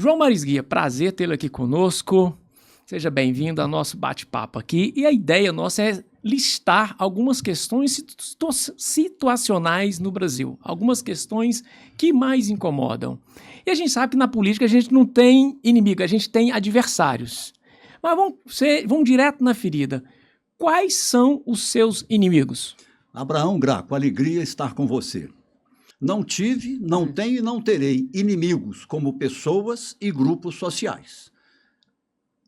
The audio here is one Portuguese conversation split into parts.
João Marisguia, prazer tê-lo aqui conosco. Seja bem-vindo ao nosso bate-papo aqui. E a ideia nossa é listar algumas questões situacionais no Brasil. Algumas questões que mais incomodam. E a gente sabe que na política a gente não tem inimigo, a gente tem adversários. Mas vamos direto na ferida. Quais são os seus inimigos? Abraão Graco, alegria estar com você. Não tive, não tenho e não terei inimigos como pessoas e grupos sociais.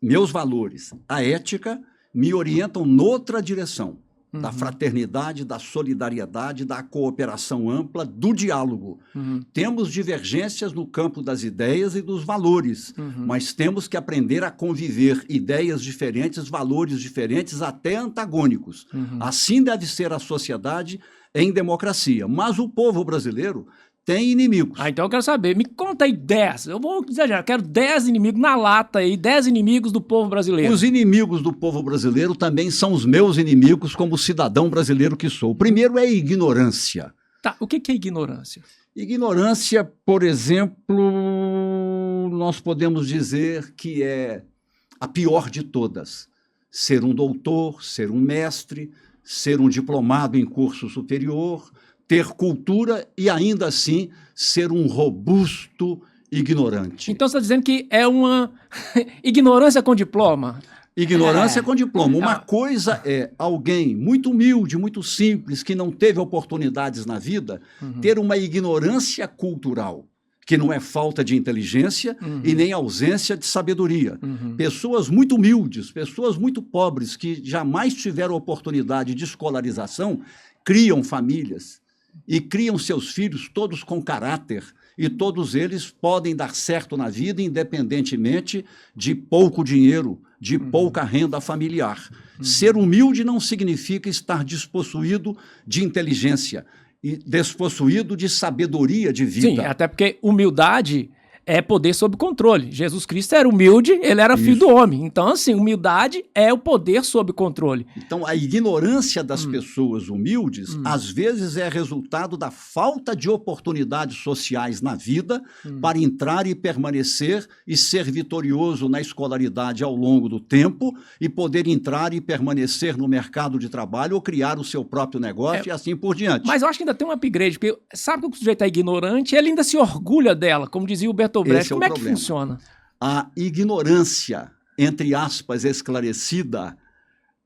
Meus valores, a ética, me orientam noutra direção, da fraternidade, da solidariedade, da cooperação ampla, do diálogo. Temos divergências no campo das ideias e dos valores, mas temos que aprender a conviver ideias diferentes, valores diferentes, até antagônicos. Assim deve ser a sociedade em democracia. Mas o povo brasileiro tem inimigos. Então eu quero saber, me conta aí 10. Eu vou exagerar, eu quero 10 inimigos na lata aí, 10 inimigos do povo brasileiro. Os inimigos do povo brasileiro também são os meus inimigos como cidadão brasileiro que sou. O primeiro é a ignorância. Tá, o que é ignorância? Ignorância, por exemplo, nós podemos dizer que é a pior de todas. Ser um doutor, ser um mestre, ser um diplomado em curso superior, ter cultura e, ainda assim, ser um robusto ignorante. Então você está dizendo que é uma ignorância com diploma? Ignorância com diploma. Uma coisa é alguém muito humilde, muito simples, que não teve oportunidades na vida, ter uma ignorância cultural, que não é falta de inteligência e nem ausência de sabedoria. Pessoas muito humildes, pessoas muito pobres, que jamais tiveram oportunidade de escolarização, criam famílias e criam seus filhos todos com caráter, e todos eles podem dar certo na vida, independentemente de pouco dinheiro, de pouca renda familiar. Ser humilde não significa estar despossuído de inteligência e despossuído de sabedoria de vida. Sim, até porque humildade é poder sob controle. Jesus Cristo era humilde, ele era filho do homem. Então, assim, humildade é o poder sob controle. Então, a ignorância das pessoas humildes, às vezes, é resultado da falta de oportunidades sociais na vida para entrar e permanecer e ser vitorioso na escolaridade ao longo do tempo e poder entrar e permanecer no mercado de trabalho ou criar o seu próprio negócio e assim por diante. Mas eu acho que ainda tem um upgrade, porque sabe que o sujeito é ignorante e ele ainda se orgulha dela, como dizia o Bertolt Brecht. Como é que funciona? A ignorância, entre aspas, esclarecida,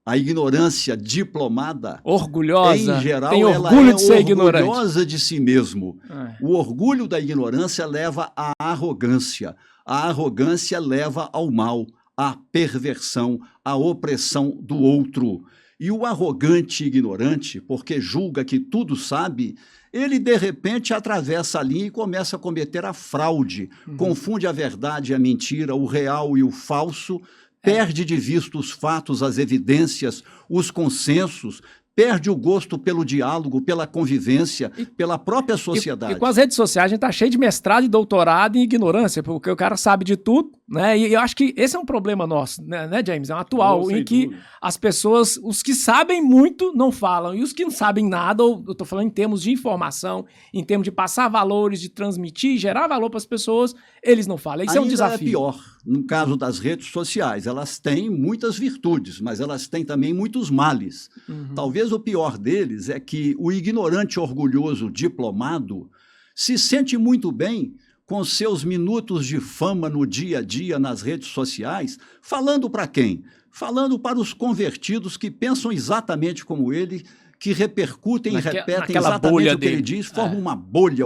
a ignorância diplomada, orgulhosa, em geral, tem ela orgulho é de ser ignorante. Orgulhosa de si mesmo. O orgulho da ignorância leva à arrogância. A arrogância leva ao mal, à perversão, à opressão do outro. E o arrogante ignorante, porque julga que tudo sabe, ele, de repente, atravessa a linha e começa a cometer a fraude, confunde a verdade e a mentira, o real e o falso, perde de vista os fatos, as evidências, os consensos, perde o gosto pelo diálogo, pela convivência, pela própria sociedade. E com as redes sociais a gente está cheio de mestrado e doutorado em ignorância, porque o cara sabe de tudo, né? E eu acho que esse é um problema nosso, né, James? É um atual, em que as pessoas, os que sabem muito, não falam, e os que não sabem nada, eu estou falando em termos de informação, em termos de passar valores, de transmitir, gerar valor para as pessoas, eles não falam. Isso é um desafio. É pior, no caso das redes sociais, elas têm muitas virtudes, mas elas têm também muitos males. Talvez o pior deles é que o ignorante orgulhoso diplomado se sente muito bem com seus minutos de fama no dia a dia nas redes sociais, falando para quem? Falando para os convertidos que pensam exatamente como ele, que repercutem e repetem exatamente o que ele diz, formam uma bolha,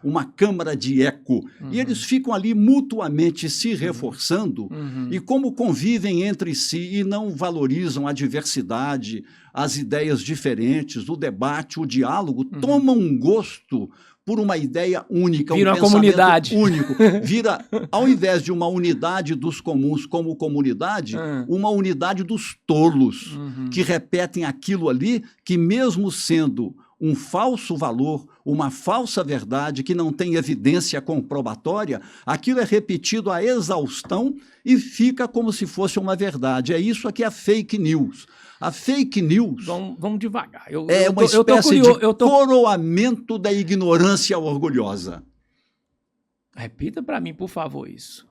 uma câmara de eco. E eles ficam ali mutuamente se reforçando, e como convivem entre si e não valorizam a diversidade, as ideias diferentes, o debate, o diálogo, tomam um gosto por uma ideia única, vira uma comunidade único. Vira, ao invés de uma unidade dos comuns como comunidade, uma unidade dos tolos, que repetem aquilo ali, que mesmo sendo um falso valor, uma falsa verdade, que não tem evidência comprobatória, aquilo é repetido à exaustão e fica como se fosse uma verdade. É isso que é a fake news. A fake news vamos devagar. É uma espécie de coroamento da ignorância orgulhosa. Repita para mim, por favor, isso.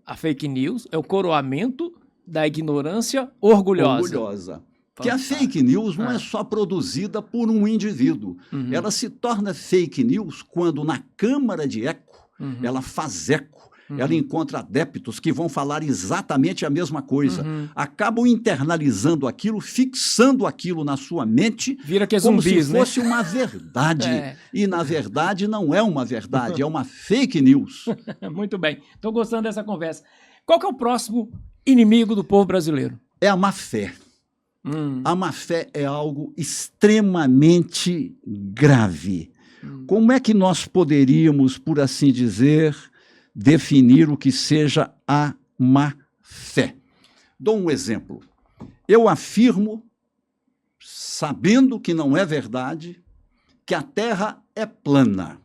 a fake news, é o coroamento da ignorância orgulhosa. Orgulhosa. Porque a fake news não é só produzida por um indivíduo. Ela se torna fake news quando na câmara de eco ela faz eco. Ela encontra adeptos que vão falar exatamente a mesma coisa. Acabam internalizando aquilo, fixando aquilo na sua mente, vira que é como zumbis, se fosse uma verdade. E, na verdade, não é uma verdade, é uma fake news. Muito bem. Estou gostando dessa conversa. Qual que é o próximo inimigo do povo brasileiro? É a má-fé. A má-fé é algo extremamente grave. Como é que nós poderíamos, por assim dizer, definir o que seja a má-fé? Dou um exemplo. Eu afirmo, sabendo que não é verdade, que a Terra é plana,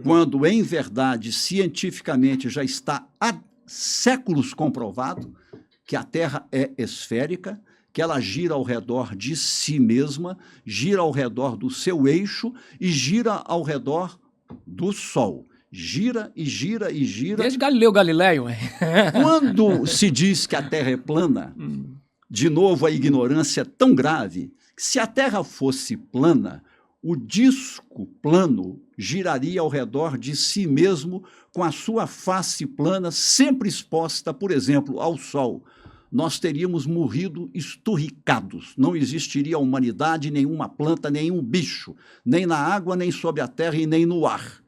quando, em verdade, cientificamente já está há séculos comprovado que a Terra é esférica, que ela gira ao redor de si mesma, gira ao redor do seu eixo e gira ao redor do Sol. Gira e gira e gira. Desde Galileu Galilei, ué. Quando se diz que a Terra é plana, de novo a ignorância é tão grave, que se a Terra fosse plana, o disco plano giraria ao redor de si mesmo com a sua face plana sempre exposta, por exemplo, ao Sol. Nós teríamos morrido esturricados. Não existiria humanidade, nenhuma planta, nenhum bicho, nem na água, nem sob a terra e nem no ar.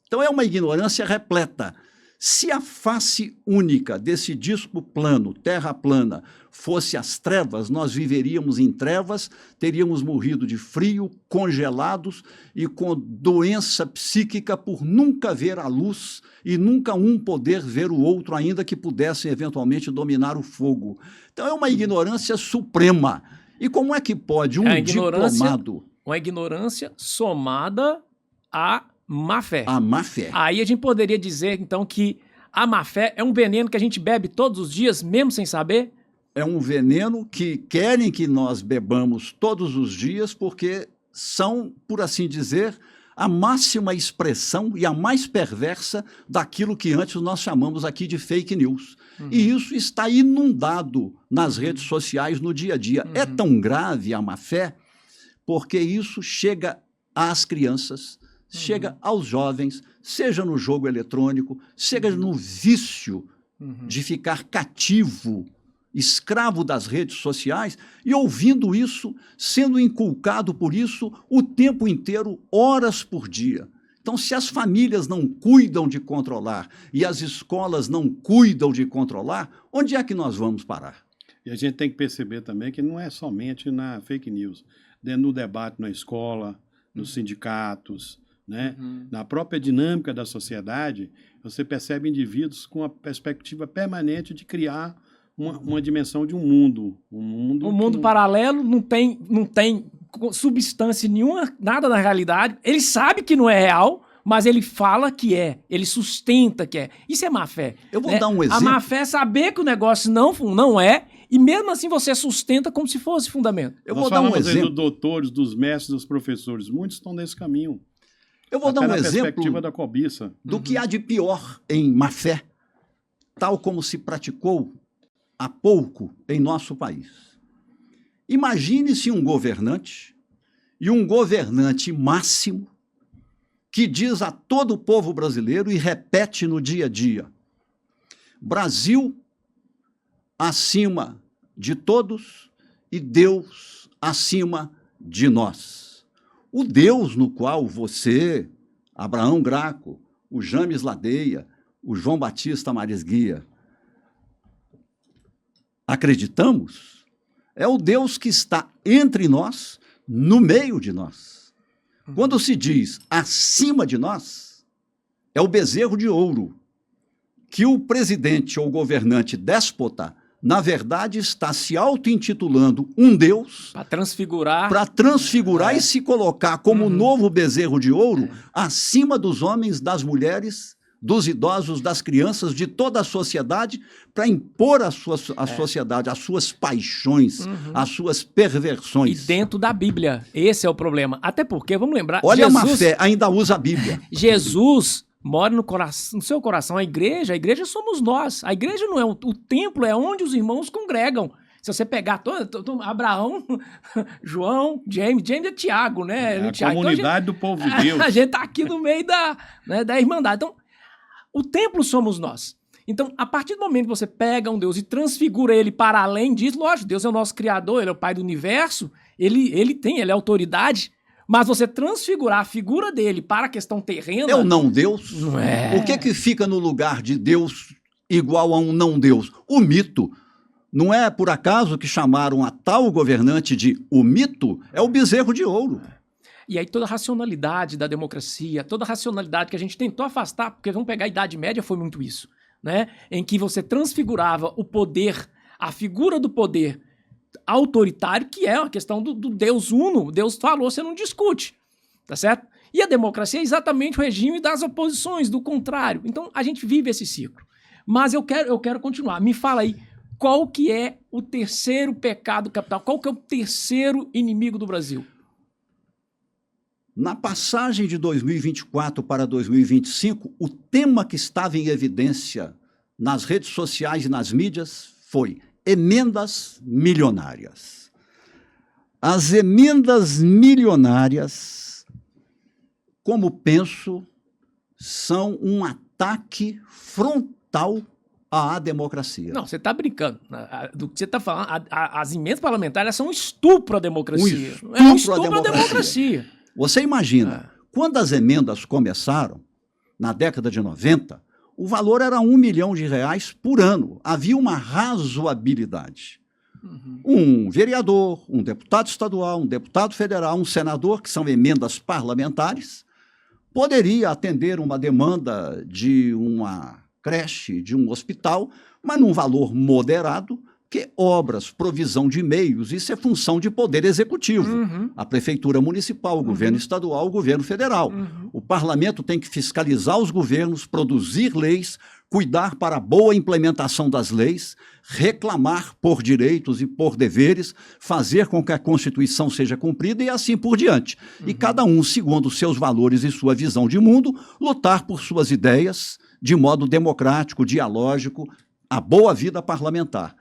Então é uma ignorância repleta. Se a face única desse disco plano, terra plana, fosse as trevas, nós viveríamos em trevas, teríamos morrido de frio, congelados e com doença psíquica por nunca ver a luz e nunca um poder ver o outro, ainda que pudessem eventualmente dominar o fogo. Então é uma ignorância suprema. E como é que pode um diplomado... Uma ignorância somada a má-fé. A má-fé. Aí a gente poderia dizer, então, que a má-fé é um veneno que a gente bebe todos os dias, mesmo sem saber? É um veneno que querem que nós bebamos todos os dias, porque são, por assim dizer, a máxima expressão e a mais perversa daquilo que antes nós chamamos aqui de fake news. E isso está inundado nas redes sociais no dia a dia. É tão grave a má-fé, porque isso chega às crianças, chega aos jovens, seja no jogo eletrônico, seja no vício de ficar cativo, escravo das redes sociais, e ouvindo isso, sendo inculcado por isso o tempo inteiro, horas por dia. Então, se as famílias não cuidam de controlar e as escolas não cuidam de controlar, onde é que nós vamos parar? E a gente tem que perceber também que não é somente na fake news, no debate na escola, nos sindicatos, né? Na própria dinâmica da sociedade, você percebe indivíduos com a perspectiva permanente de criar uma dimensão de um mundo. Um mundo paralelo não tem substância nenhuma, nada na realidade. Ele sabe que não é real, mas ele fala que é. Ele sustenta que é. Isso é má-fé. Eu vou dar um exemplo. A má-fé é saber que o negócio não é, e mesmo assim você sustenta como se fosse fundamento. Eu vou dar um exemplo. Dos doutores, dos mestres, dos professores. Muitos estão nesse caminho. Eu vou dar um exemplo perspectiva da cobiça. Do que há de pior em má-fé, tal como se praticou há pouco em nosso país. Imagine-se um governante, e um governante máximo, que diz a todo o povo brasileiro e repete no dia a dia: Brasil acima de todos e Deus acima de nós. O Deus no qual você, Abraão Graco, o James Ladeia, o João Batista Maris Guia, acreditamos, é o Deus que está entre nós, no meio de nós. Quando se diz acima de nós, é o bezerro de ouro, que o presidente ou governante déspota, na verdade, está se auto-intitulando um Deus para transfigurar e se colocar como novo bezerro de ouro acima dos homens, das mulheres, dos idosos, das crianças, de toda a sociedade, para impor à sociedade as suas paixões, as suas perversões. E dentro da Bíblia. Esse é o problema. Até porque, vamos lembrar... Olha, Jesus, a má-fé ainda usa a Bíblia. Jesus mora no seu coração. A igreja somos nós. A igreja não é o templo, é onde os irmãos congregam. Se você pegar todo Abraão, João, James é Tiago, né? É a Tiago. comunidade do povo de Deus. A gente tá aqui no meio da Irmandade. Então, o templo somos nós. Então, a partir do momento que você pega um Deus e transfigura ele para além disso, lógico, Deus é o nosso Criador, ele é o Pai do Universo, ele é autoridade, mas você transfigurar a figura dele para a questão terrena... É o não Deus? Não é. O que fica no lugar de Deus igual a um não Deus? O mito. Não é por acaso que chamaram a tal governante de o mito? É o bezerro de ouro. E aí toda a racionalidade da democracia, toda a racionalidade que a gente tentou afastar, porque vamos pegar a Idade Média, foi muito isso, né? Em que você transfigurava o poder, a figura do poder autoritário, que é uma questão do Deus uno. Deus falou, você não discute, tá certo? E a democracia é exatamente o regime das oposições, do contrário. Então a gente vive esse ciclo. Mas eu quero continuar. Me fala aí, qual que é o terceiro pecado capital? Qual que é o terceiro inimigo do Brasil? Na passagem de 2024 para 2025, o tema que estava em evidência nas redes sociais e nas mídias foi emendas milionárias. As emendas milionárias, como penso, são um ataque frontal à democracia. Não, você está brincando. Do que você está falando, as emendas parlamentares são um estupro à democracia. É um estupro à democracia. Você imagina, quando as emendas começaram, na década de 90, o valor era R$1 milhão por ano. Havia uma razoabilidade. Um vereador, um deputado estadual, um deputado federal, um senador, que são emendas parlamentares, poderia atender uma demanda de uma creche, de um hospital, mas num valor moderado, que obras, provisão de meios, isso é função de poder executivo. A prefeitura municipal, o governo estadual, o governo federal. O parlamento tem que fiscalizar os governos, produzir leis, cuidar para a boa implementação das leis, reclamar por direitos e por deveres, fazer com que a Constituição seja cumprida e assim por diante. E cada um, segundo os seus valores e sua visão de mundo, lutar por suas ideias de modo democrático, dialógico, a boa vida parlamentar.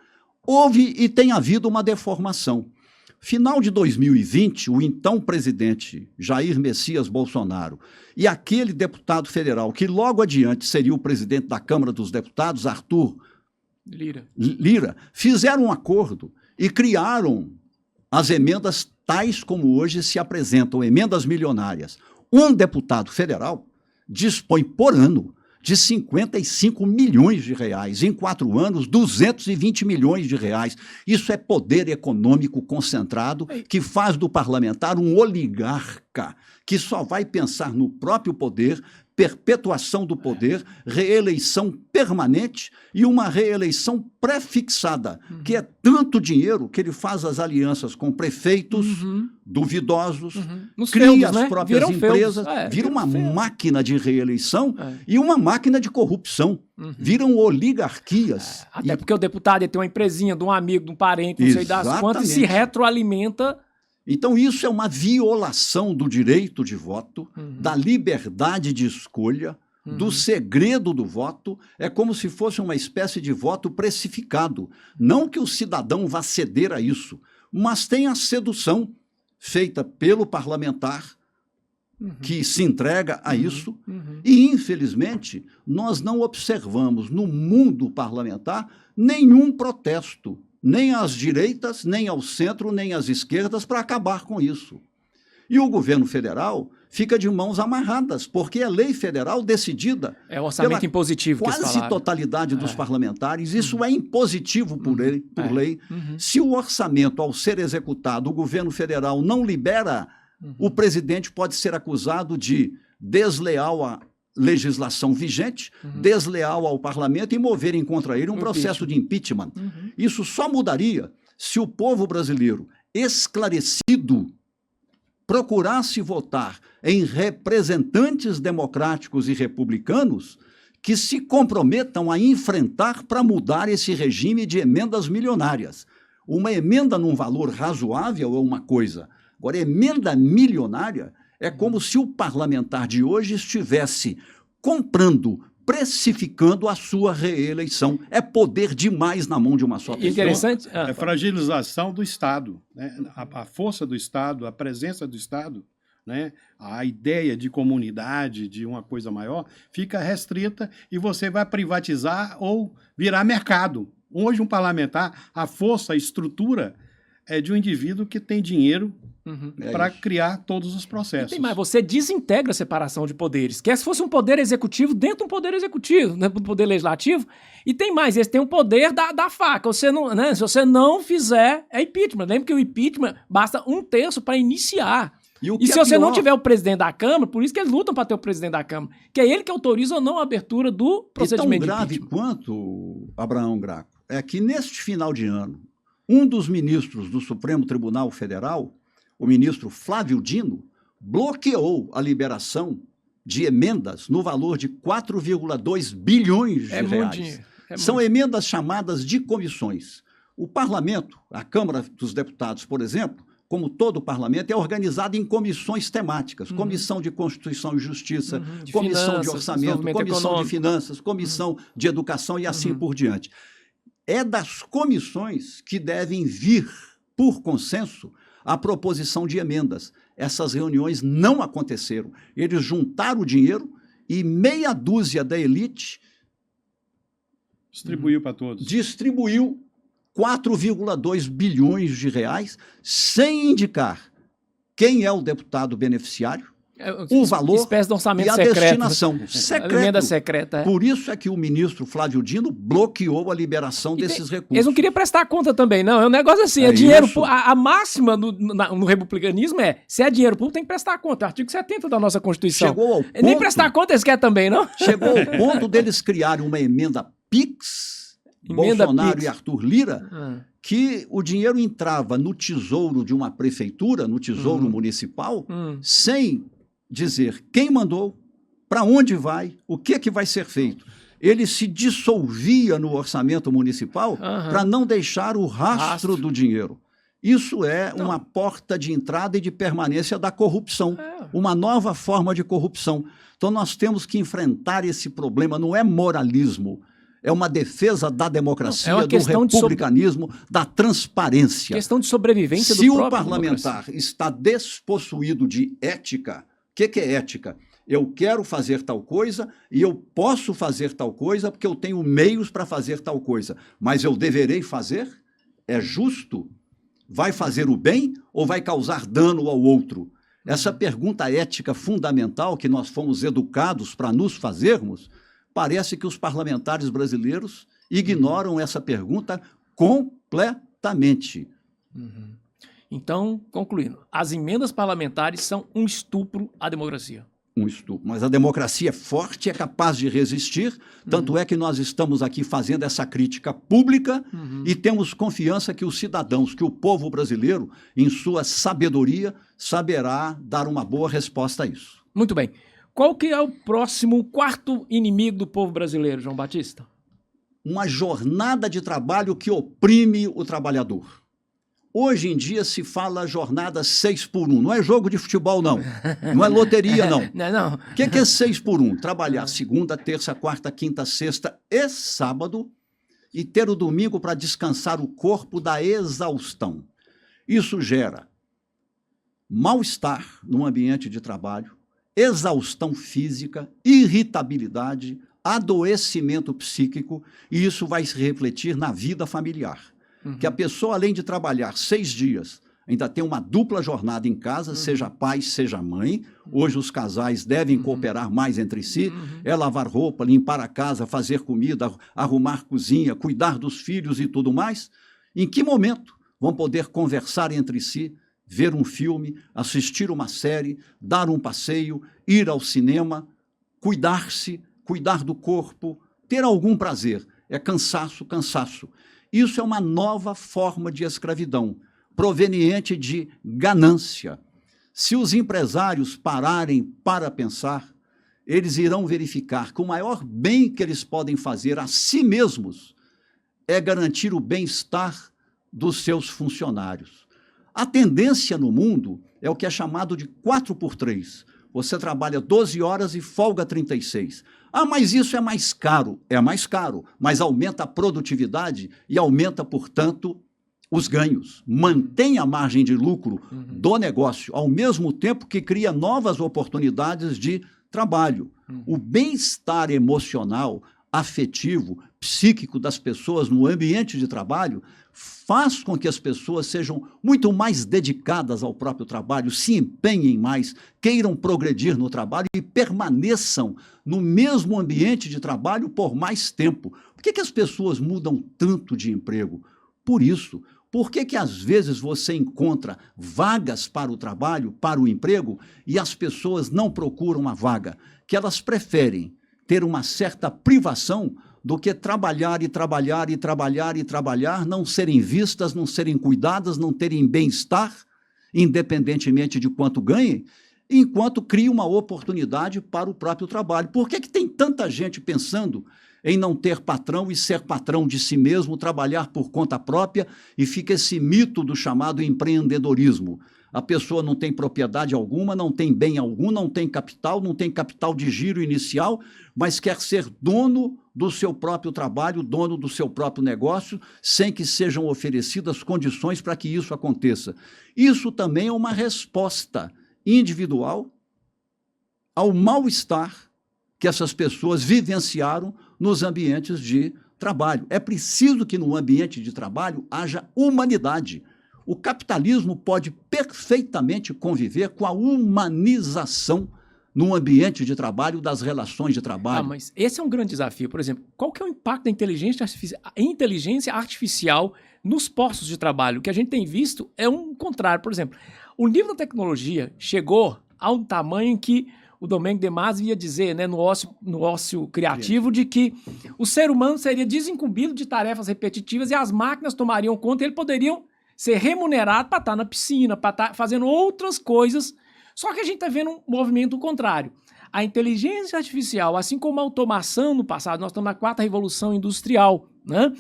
Houve e tem havido uma deformação. Final de 2020, o então presidente Jair Messias Bolsonaro e aquele deputado federal que logo adiante seria o presidente da Câmara dos Deputados, Arthur Lira, fizeram um acordo e criaram as emendas tais como hoje se apresentam, emendas milionárias. Um deputado federal dispõe por ano de 55 milhões de reais. Em 4 anos, 220 milhões de reais. Isso é poder econômico concentrado que faz do parlamentar um oligarca que só vai pensar no próprio poder, perpetuação do poder, reeleição permanente e uma reeleição pré-fixada, que é tanto dinheiro que ele faz as alianças com prefeitos duvidosos, cria feudos, as né? próprias empresas, vira uma máquina de reeleição e uma máquina de corrupção. Viram oligarquias. Até porque o deputado ia ter uma empresinha de um amigo, de um parente, não sei das quantas, e se retroalimenta. Então, isso é uma violação do direito de voto, da liberdade de escolha, do segredo do voto. É como se fosse uma espécie de voto precificado. Não que o cidadão vá ceder a isso, mas tem a sedução feita pelo parlamentar que se entrega a isso. E, infelizmente, nós não observamos no mundo parlamentar nenhum protesto, nem às direitas, nem ao centro, nem às esquerdas, para acabar com isso. E o governo federal fica de mãos amarradas, porque é lei federal decidida é o orçamento impositivo quase totalidade dos parlamentares. Isso é impositivo por lei. Se o orçamento, ao ser executado, o governo federal não libera, o presidente pode ser acusado de desleal à legislação vigente, desleal ao parlamento e moverem contra ele um processo de impeachment. Isso só mudaria se o povo brasileiro, esclarecido, procurasse votar em representantes democráticos e republicanos que se comprometam a enfrentar para mudar esse regime de emendas milionárias. Uma emenda num valor razoável é uma coisa. Agora, emenda milionária é como se o parlamentar de hoje estivesse comprando, precificando a sua reeleição. É poder demais na mão de uma só pessoa. Interessante. É fragilização do Estado, né? A força do Estado, a presença do Estado, né? A ideia de comunidade, de uma coisa maior, fica restrita e você vai privatizar ou virar mercado. Hoje, um parlamentar, a força, a estrutura é de um indivíduo que tem dinheiro para criar todos os processos. Tem mais, você desintegra a separação de poderes, que é se fosse um poder executivo dentro de um poder executivo, né, do poder legislativo, e tem mais, eles têm o poder da faca. Você não, né, se você não fizer, é impeachment. Lembra que o impeachment basta 1/3 para iniciar. E se você não tiver o presidente da Câmara, por isso que eles lutam para ter o presidente da Câmara, que é ele que autoriza ou não a abertura do procedimento de impeachment. E tão grave quanto, Abraão Graco, é que neste final de ano, um dos ministros do Supremo Tribunal Federal, o ministro Flávio Dino, bloqueou a liberação de emendas no valor de 4,2 bilhões de reais. São emendas chamadas de comissões. O parlamento, a Câmara dos Deputados, por exemplo, como todo o parlamento, é organizado em comissões temáticas. Comissão de Constituição e Justiça, comissão de Orçamento, comissão de Finanças, comissão de Educação e assim por diante. É das comissões que devem vir, por consenso, a proposição de emendas. Essas reuniões não aconteceram. Eles juntaram o dinheiro e meia dúzia da elite distribuiu para todos. Distribuiu 4,2 bilhões de reais sem indicar quem é o deputado beneficiário, o valor espécie de orçamento e a secreto, destinação. Emenda secreta. Por isso é que o ministro Flávio Dino bloqueou a liberação desses recursos. Eles não queriam prestar conta também, não. É um negócio assim, é dinheiro público. A máxima no republicanismo é, se é dinheiro público, tem que prestar conta. Artigo 70 da nossa Constituição. Chegou ao ponto, nem prestar conta eles querem também, não? Chegou ao ponto deles criarem uma emenda PIX, Bolsonaro e Arthur Lira, que o dinheiro entrava no tesouro de uma prefeitura, no tesouro municipal, sem dizer quem mandou, para onde vai, o que vai ser feito. Ele se dissolvia no orçamento municipal para não deixar o rastro do dinheiro. Isso é uma porta de entrada e de permanência da corrupção, uma nova forma de corrupção. Então nós temos que enfrentar esse problema, não é moralismo, é uma defesa da democracia, do republicanismo, da transparência. Questão de sobrevivência do próprio Se o parlamentar está despossuído de ética, o que é ética? Eu quero fazer tal coisa e eu posso fazer tal coisa porque eu tenho meios para fazer tal coisa. Mas eu deverei fazer? É justo? Vai fazer o bem ou vai causar dano ao outro? Essa pergunta ética fundamental que nós fomos educados para nos fazermos, parece que os parlamentares brasileiros ignoram essa pergunta completamente. Então, concluindo, as emendas parlamentares são um estupro à democracia. Um estupro. Mas a democracia é forte, é capaz de resistir, tanto é que nós estamos aqui fazendo essa crítica pública e temos confiança que os cidadãos, que o povo brasileiro, em sua sabedoria, saberá dar uma boa resposta a isso. Muito bem. Qual que é o próximo, quarto inimigo do povo brasileiro, João Batista? Uma jornada de trabalho que oprime o trabalhador. Hoje em dia se fala jornada 6x1. Não é jogo de futebol, não. Não é loteria, não. Não. O que é 6x1? Trabalhar segunda, terça, quarta, quinta, sexta e sábado e ter o domingo para descansar o corpo da exaustão. Isso gera mal-estar no ambiente de trabalho, exaustão física, irritabilidade, adoecimento psíquico, e isso vai se refletir na vida familiar. Que a pessoa, além de trabalhar 6 dias, ainda tem uma dupla jornada em casa, seja pai, seja mãe. Hoje os casais devem cooperar mais entre si, é lavar roupa, limpar a casa, fazer comida, arrumar cozinha, cuidar dos filhos e tudo mais. Em que momento vão poder conversar entre si, ver um filme, assistir uma série, dar um passeio, ir ao cinema, cuidar-se, cuidar do corpo, ter algum prazer? É cansaço, cansaço. Isso é uma nova forma de escravidão, proveniente de ganância. Se os empresários pararem para pensar, eles irão verificar que o maior bem que eles podem fazer a si mesmos é garantir o bem-estar dos seus funcionários. A tendência no mundo é o que é chamado de 4x3. você trabalha 12 horas e folga 36. Ah, mas isso é mais caro. É mais caro, mas aumenta a produtividade e aumenta, portanto, os ganhos. Mantém a margem de lucro do negócio, ao mesmo tempo que cria novas oportunidades de trabalho. O bem-estar emocional, afetivo, psíquico das pessoas no ambiente de trabalho faz com que as pessoas sejam muito mais dedicadas ao próprio trabalho, se empenhem mais, queiram progredir no trabalho e permaneçam no mesmo ambiente de trabalho por mais tempo. Por que as pessoas mudam tanto de emprego? Por isso. Por que às vezes você encontra vagas para o trabalho, para o emprego, e as pessoas não procuram a vaga? Que elas preferem ter uma certa privação do que trabalhar e trabalhar e trabalhar e trabalhar, não serem vistas, não serem cuidadas, não terem bem-estar, independentemente de quanto ganhem, enquanto cria uma oportunidade para o próprio trabalho. Por que tem tanta gente pensando em não ter patrão e ser patrão de si mesmo, trabalhar por conta própria, e fica esse mito do chamado empreendedorismo? A pessoa não tem propriedade alguma, não tem bem algum, não tem capital de giro inicial, mas quer ser dono do seu próprio trabalho, dono do seu próprio negócio, sem que sejam oferecidas condições para que isso aconteça. Isso também é uma resposta individual ao mal-estar que essas pessoas vivenciaram nos ambientes de trabalho. É preciso que no ambiente de trabalho haja humanidade. O capitalismo pode perfeitamente conviver com a humanização no ambiente de trabalho, das relações de trabalho. Mas esse é um grande desafio. Por exemplo, qual que é o impacto da inteligência artificial nos postos de trabalho? O que a gente tem visto é um contrário. Por exemplo, o nível da tecnologia chegou a um tamanho em que o Domênico de Masi ia dizer, né, no ócio criativo, de que o ser humano seria desincumbido de tarefas repetitivas e as máquinas tomariam conta e eles poderiam ser remunerado para estar na piscina, para estar fazendo outras coisas. Só que a gente está vendo um movimento contrário. A inteligência artificial, assim como a automação no passado, nós estamos na 4ª revolução industrial, né?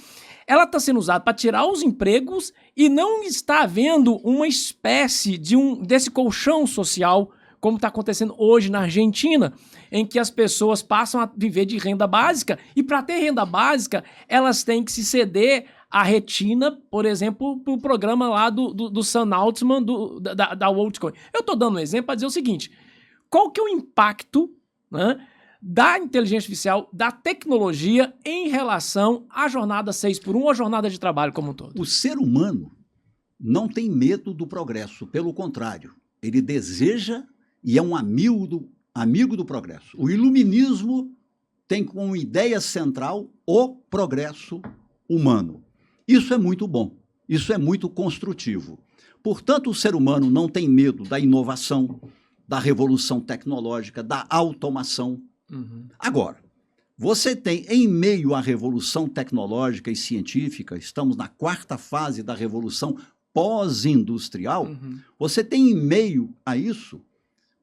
Ela está sendo usada para tirar os empregos e não está havendo uma espécie desse colchão social, como está acontecendo hoje na Argentina, em que as pessoas passam a viver de renda básica e para ter renda básica, elas têm que se ceder a retina, por exemplo, para o programa lá do Sam Altman, da WorldCoin. Eu estou dando um exemplo para dizer o seguinte: qual que é o impacto, né, da inteligência artificial, da tecnologia em relação à jornada 6x1 ou à jornada de trabalho como um todo? O ser humano não tem medo do progresso, pelo contrário, ele deseja e é um amigo do progresso. O iluminismo tem como ideia central o progresso humano. Isso é muito bom, isso é muito construtivo. Portanto, o ser humano não tem medo da inovação, da revolução tecnológica, da automação. Agora, você tem, em meio à revolução tecnológica e científica, estamos na 4ª fase da revolução pós-industrial, você tem em meio a isso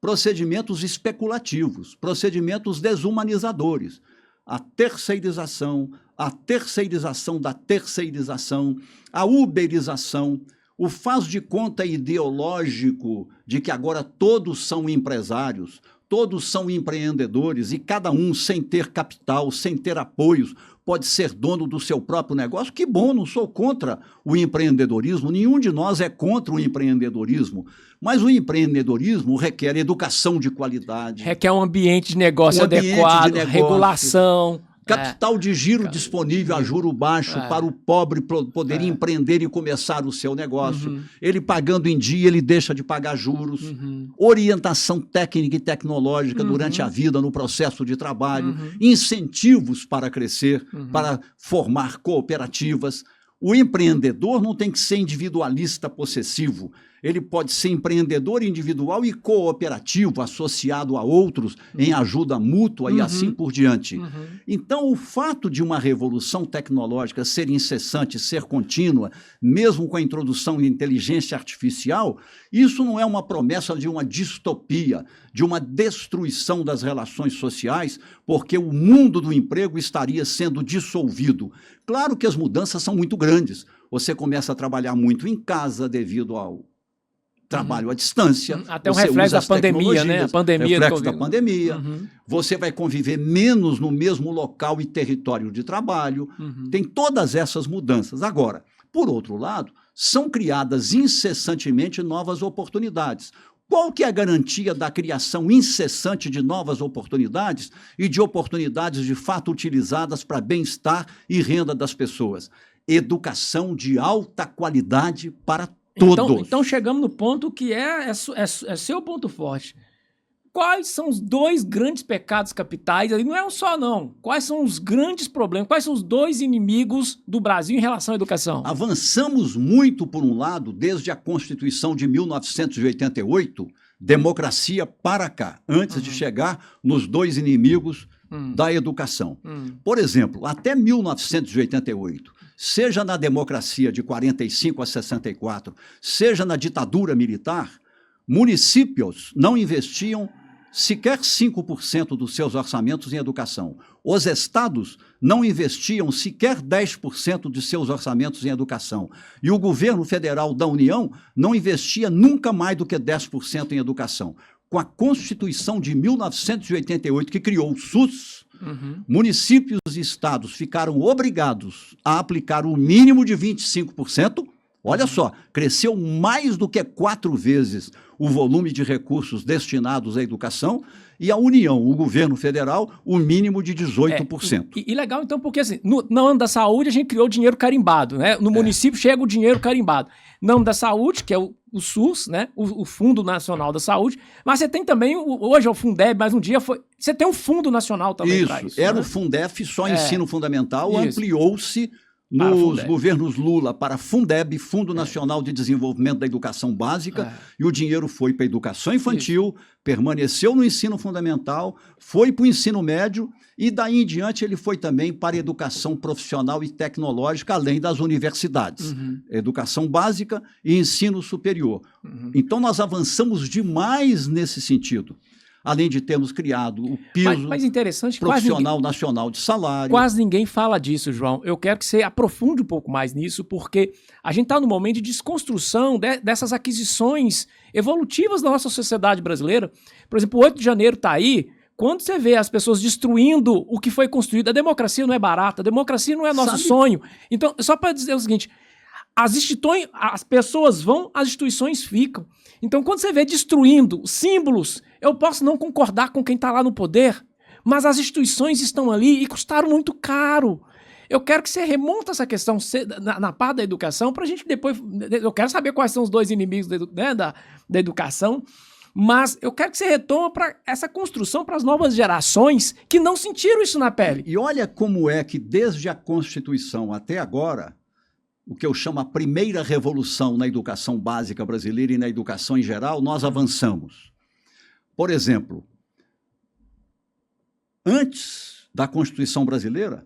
procedimentos especulativos, procedimentos desumanizadores. A terceirização da terceirização, a uberização, o faz de conta ideológico de que agora todos são empresários, todos são empreendedores e cada um, sem ter capital, sem ter apoios, pode ser dono do seu próprio negócio. Que bom, não sou contra o empreendedorismo, nenhum de nós é contra o empreendedorismo, mas o empreendedorismo requer educação de qualidade. Requer um ambiente de negócio adequado, regulação. Capital de giro disponível a juro baixo para o pobre poder empreender e começar o seu negócio. Ele pagando em dia, ele deixa de pagar juros. Orientação técnica e tecnológica durante a vida, no processo de trabalho. Incentivos para crescer, para formar cooperativas. O empreendedor não tem que ser individualista possessivo. Ele pode ser empreendedor individual e cooperativo, associado a outros, em ajuda mútua e assim por diante. Então, o fato de uma revolução tecnológica ser incessante, ser contínua, mesmo com a introdução de inteligência artificial, isso não é uma promessa de uma distopia, de uma destruição das relações sociais, porque o mundo do emprego estaria sendo dissolvido. Claro que as mudanças são muito grandes. Você começa a trabalhar muito em casa devido ao trabalho à distância. Até um reflexo da pandemia, né? A pandemia reflexo da pandemia. Você vai conviver menos no mesmo local e território de trabalho. Tem todas essas mudanças. Agora, por outro lado, são criadas incessantemente novas oportunidades. Qual que é a garantia da criação incessante de novas oportunidades e de oportunidades de fato utilizadas para bem-estar e renda das pessoas? Educação de alta qualidade para todos. Então chegamos no ponto que é seu ponto forte. Quais são os dois grandes pecados capitais? E não é um só, não. Quais são os grandes problemas? Quais são os dois inimigos do Brasil em relação à educação? Avançamos muito, por um lado, desde a Constituição de 1988, democracia para cá, antes de chegar nos dois inimigos da educação. Por exemplo, até 1988, seja na democracia de 45 a 64, seja na ditadura militar, municípios não investiam sequer 5% dos seus orçamentos em educação. Os estados não investiam sequer 10% de seus orçamentos em educação. E o governo federal da União não investia nunca mais do que 10% em educação. Com a Constituição de 1988, que criou o SUS, municípios e estados ficaram obrigados a aplicar o mínimo de 25%. Olha só, cresceu mais do que 4 vezes o volume de recursos destinados à educação, e a União, o governo federal, o mínimo de 18%. E legal, então, porque assim, no ano da saúde a gente criou dinheiro carimbado, né? No município chega o dinheiro carimbado. No ano da saúde, que é o SUS, né? O Fundo Nacional da Saúde, mas você tem também, hoje é o Fundeb, mas um dia você tem um Fundo Nacional também para isso. Era né? o Fundef, só ensino fundamental, ampliou-se nos governos Lula para Fundeb, Fundo Nacional de Desenvolvimento da Educação Básica, e o dinheiro foi para a educação infantil, permaneceu no ensino fundamental, foi para o ensino médio, e daí em diante ele foi também para a educação profissional e tecnológica, além das universidades. Educação básica e ensino superior. Então nós avançamos demais nesse sentido. Além de termos criado o piso mas interessante, profissional nacional de salário. Quase ninguém fala disso, João. Eu quero que você aprofunde um pouco mais nisso, porque a gente está no momento de desconstrução dessas aquisições evolutivas da nossa sociedade brasileira. Por exemplo, o 8 de janeiro está aí. Quando você vê as pessoas destruindo o que foi construído, a democracia não é barata, a democracia não é nosso sonho. Então, só para dizer o seguinte, as pessoas vão, as instituições ficam. Então, quando você vê destruindo símbolos, eu posso não concordar com quem está lá no poder, mas as instituições estão ali e custaram muito caro. Eu quero que você remonte essa questão na parte da educação, para a gente depois... Eu quero saber quais são os dois inimigos da educação, mas eu quero que você retoma para essa construção para as novas gerações que não sentiram isso na pele. E olha como é que desde a Constituição até agora, o que eu chamo a primeira revolução na educação básica brasileira e na educação em geral, nós avançamos. Por exemplo, antes da Constituição brasileira,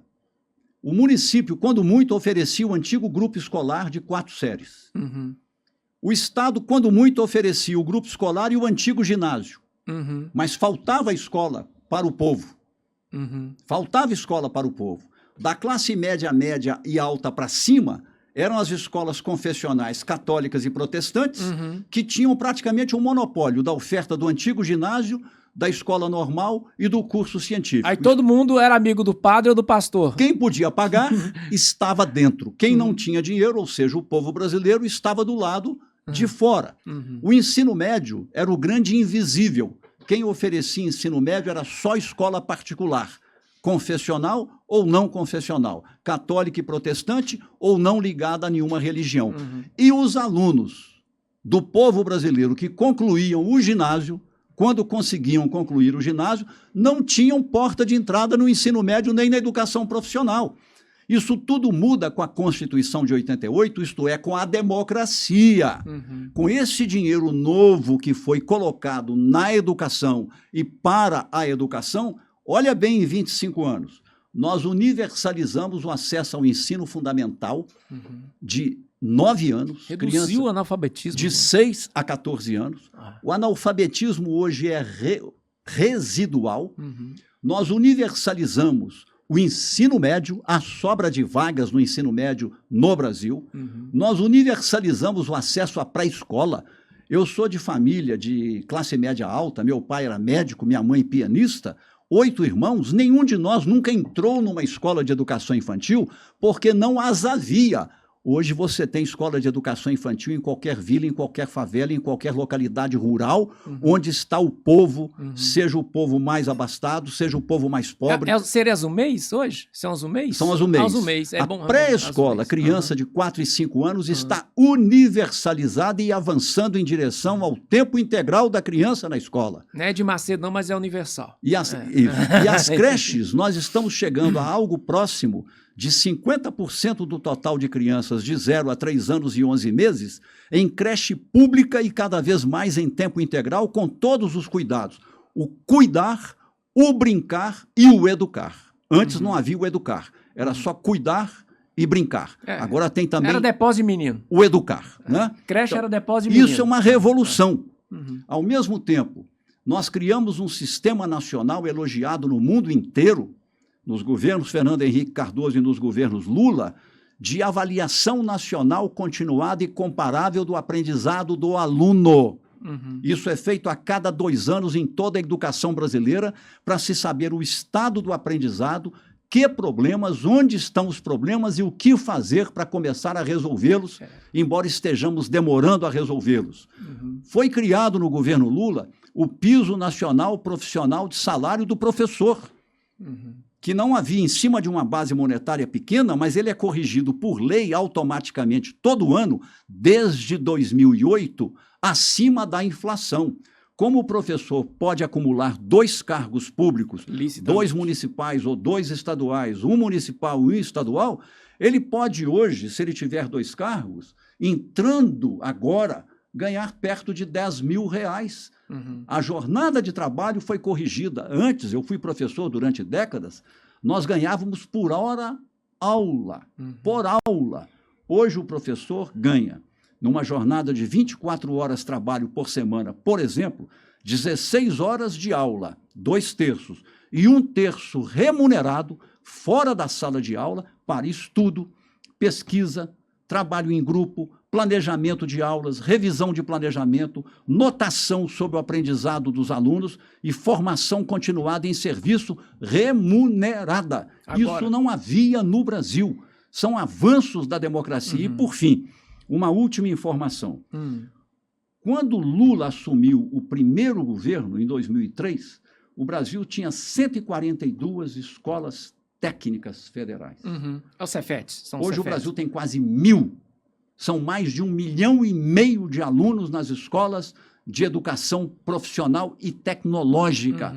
o município, quando muito, oferecia o antigo grupo escolar de 4 séries. O Estado, quando muito, oferecia o grupo escolar e o antigo ginásio. Mas faltava escola para o povo. Faltava escola para o povo. Da classe média e alta para cima, eram as escolas confessionais católicas e protestantes que tinham praticamente um monopólio da oferta do antigo ginásio, da escola normal e do curso científico. Aí todo mundo era amigo do padre ou do pastor. Quem podia pagar estava dentro. Quem não tinha dinheiro, ou seja, o povo brasileiro, estava do lado de fora. O ensino médio era o grande invisível. Quem oferecia ensino médio era só escola particular. Confessional ou não confessional, católica e protestante ou não ligada a nenhuma religião. E os alunos do povo brasileiro que concluíam o ginásio, quando conseguiam concluir o ginásio, não tinham porta de entrada no ensino médio nem na educação profissional. Isso tudo muda com a Constituição de 88, isto é, com a democracia. Com esse dinheiro novo que foi colocado na educação e para a educação, olha bem, em 25 anos, nós universalizamos o acesso ao ensino fundamental de 9 anos. Reduziu o analfabetismo. De 6 a 14 anos. O analfabetismo hoje é residual. Nós universalizamos o ensino médio, a sobra de vagas no ensino médio no Brasil. Nós universalizamos o acesso à pré-escola. Eu sou de família de classe média alta, meu pai era médico, minha mãe pianista, 8 irmãos, nenhum de nós nunca entrou numa escola de educação infantil porque não as havia. Hoje você tem escola de educação infantil em qualquer vila, em qualquer favela, em qualquer localidade rural, onde está o povo, seja o povo mais abastado, seja o povo mais pobre. Seria as UMEIs hoje? São as UMEIs? São as UMEIs. As UMEIs. É a bom, pré-escola, criança de 4 e 5 anos, está universalizada e avançando em direção ao tempo integral da criança na escola. Não é de Macedo não, mas é universal. E as creches, nós estamos chegando a algo próximo de 50% do total de crianças de 0 a 3 anos e 11 meses em creche pública e cada vez mais em tempo integral, com todos os cuidados. O cuidar, o brincar e o educar. Antes não havia o educar, era só cuidar e brincar. Agora tem também... Era depósito de menino. O educar. Né? Creche então, era depósito de menino. Isso é uma revolução. Ao mesmo tempo, nós criamos um sistema nacional elogiado no mundo inteiro, nos governos Fernando Henrique Cardoso e nos governos Lula, de avaliação nacional continuada e comparável do aprendizado do aluno. Isso é feito a cada 2 anos em toda a educação brasileira para se saber o estado do aprendizado, que problemas, onde estão os problemas e o que fazer para começar a resolvê-los, embora estejamos demorando a resolvê-los. Foi criado no governo Lula o Piso Nacional Profissional de Salário do Professor, que não havia em cima de uma base monetária pequena, mas ele é corrigido por lei automaticamente todo ano, desde 2008, acima da inflação. Como o professor pode acumular 2 cargos públicos, 2 municipais ou 2 estaduais, 1 municipal e 1 estadual, ele pode hoje, se ele tiver 2 cargos, entrando agora, ganhar perto de R$10 mil. A jornada de trabalho foi corrigida. Antes, eu fui professor durante décadas, nós ganhávamos por hora aula, por aula. Hoje o professor ganha, numa jornada de 24 horas de trabalho por semana, por exemplo, 16 horas de aula, 2/3, e 1/3 remunerado, fora da sala de aula, para estudo, pesquisa, trabalho em grupo, planejamento de aulas, revisão de planejamento, notação sobre o aprendizado dos alunos e formação continuada em serviço remunerada. Agora, isso não havia no Brasil. São avanços da democracia. E, por fim, uma última informação. Quando Lula assumiu o primeiro governo, em 2003, o Brasil tinha 142 escolas técnicas federais. Os Cefetes. Hoje o Brasil tem quase 1.000. São mais de 1,5 milhão de alunos nas escolas de educação profissional e tecnológica.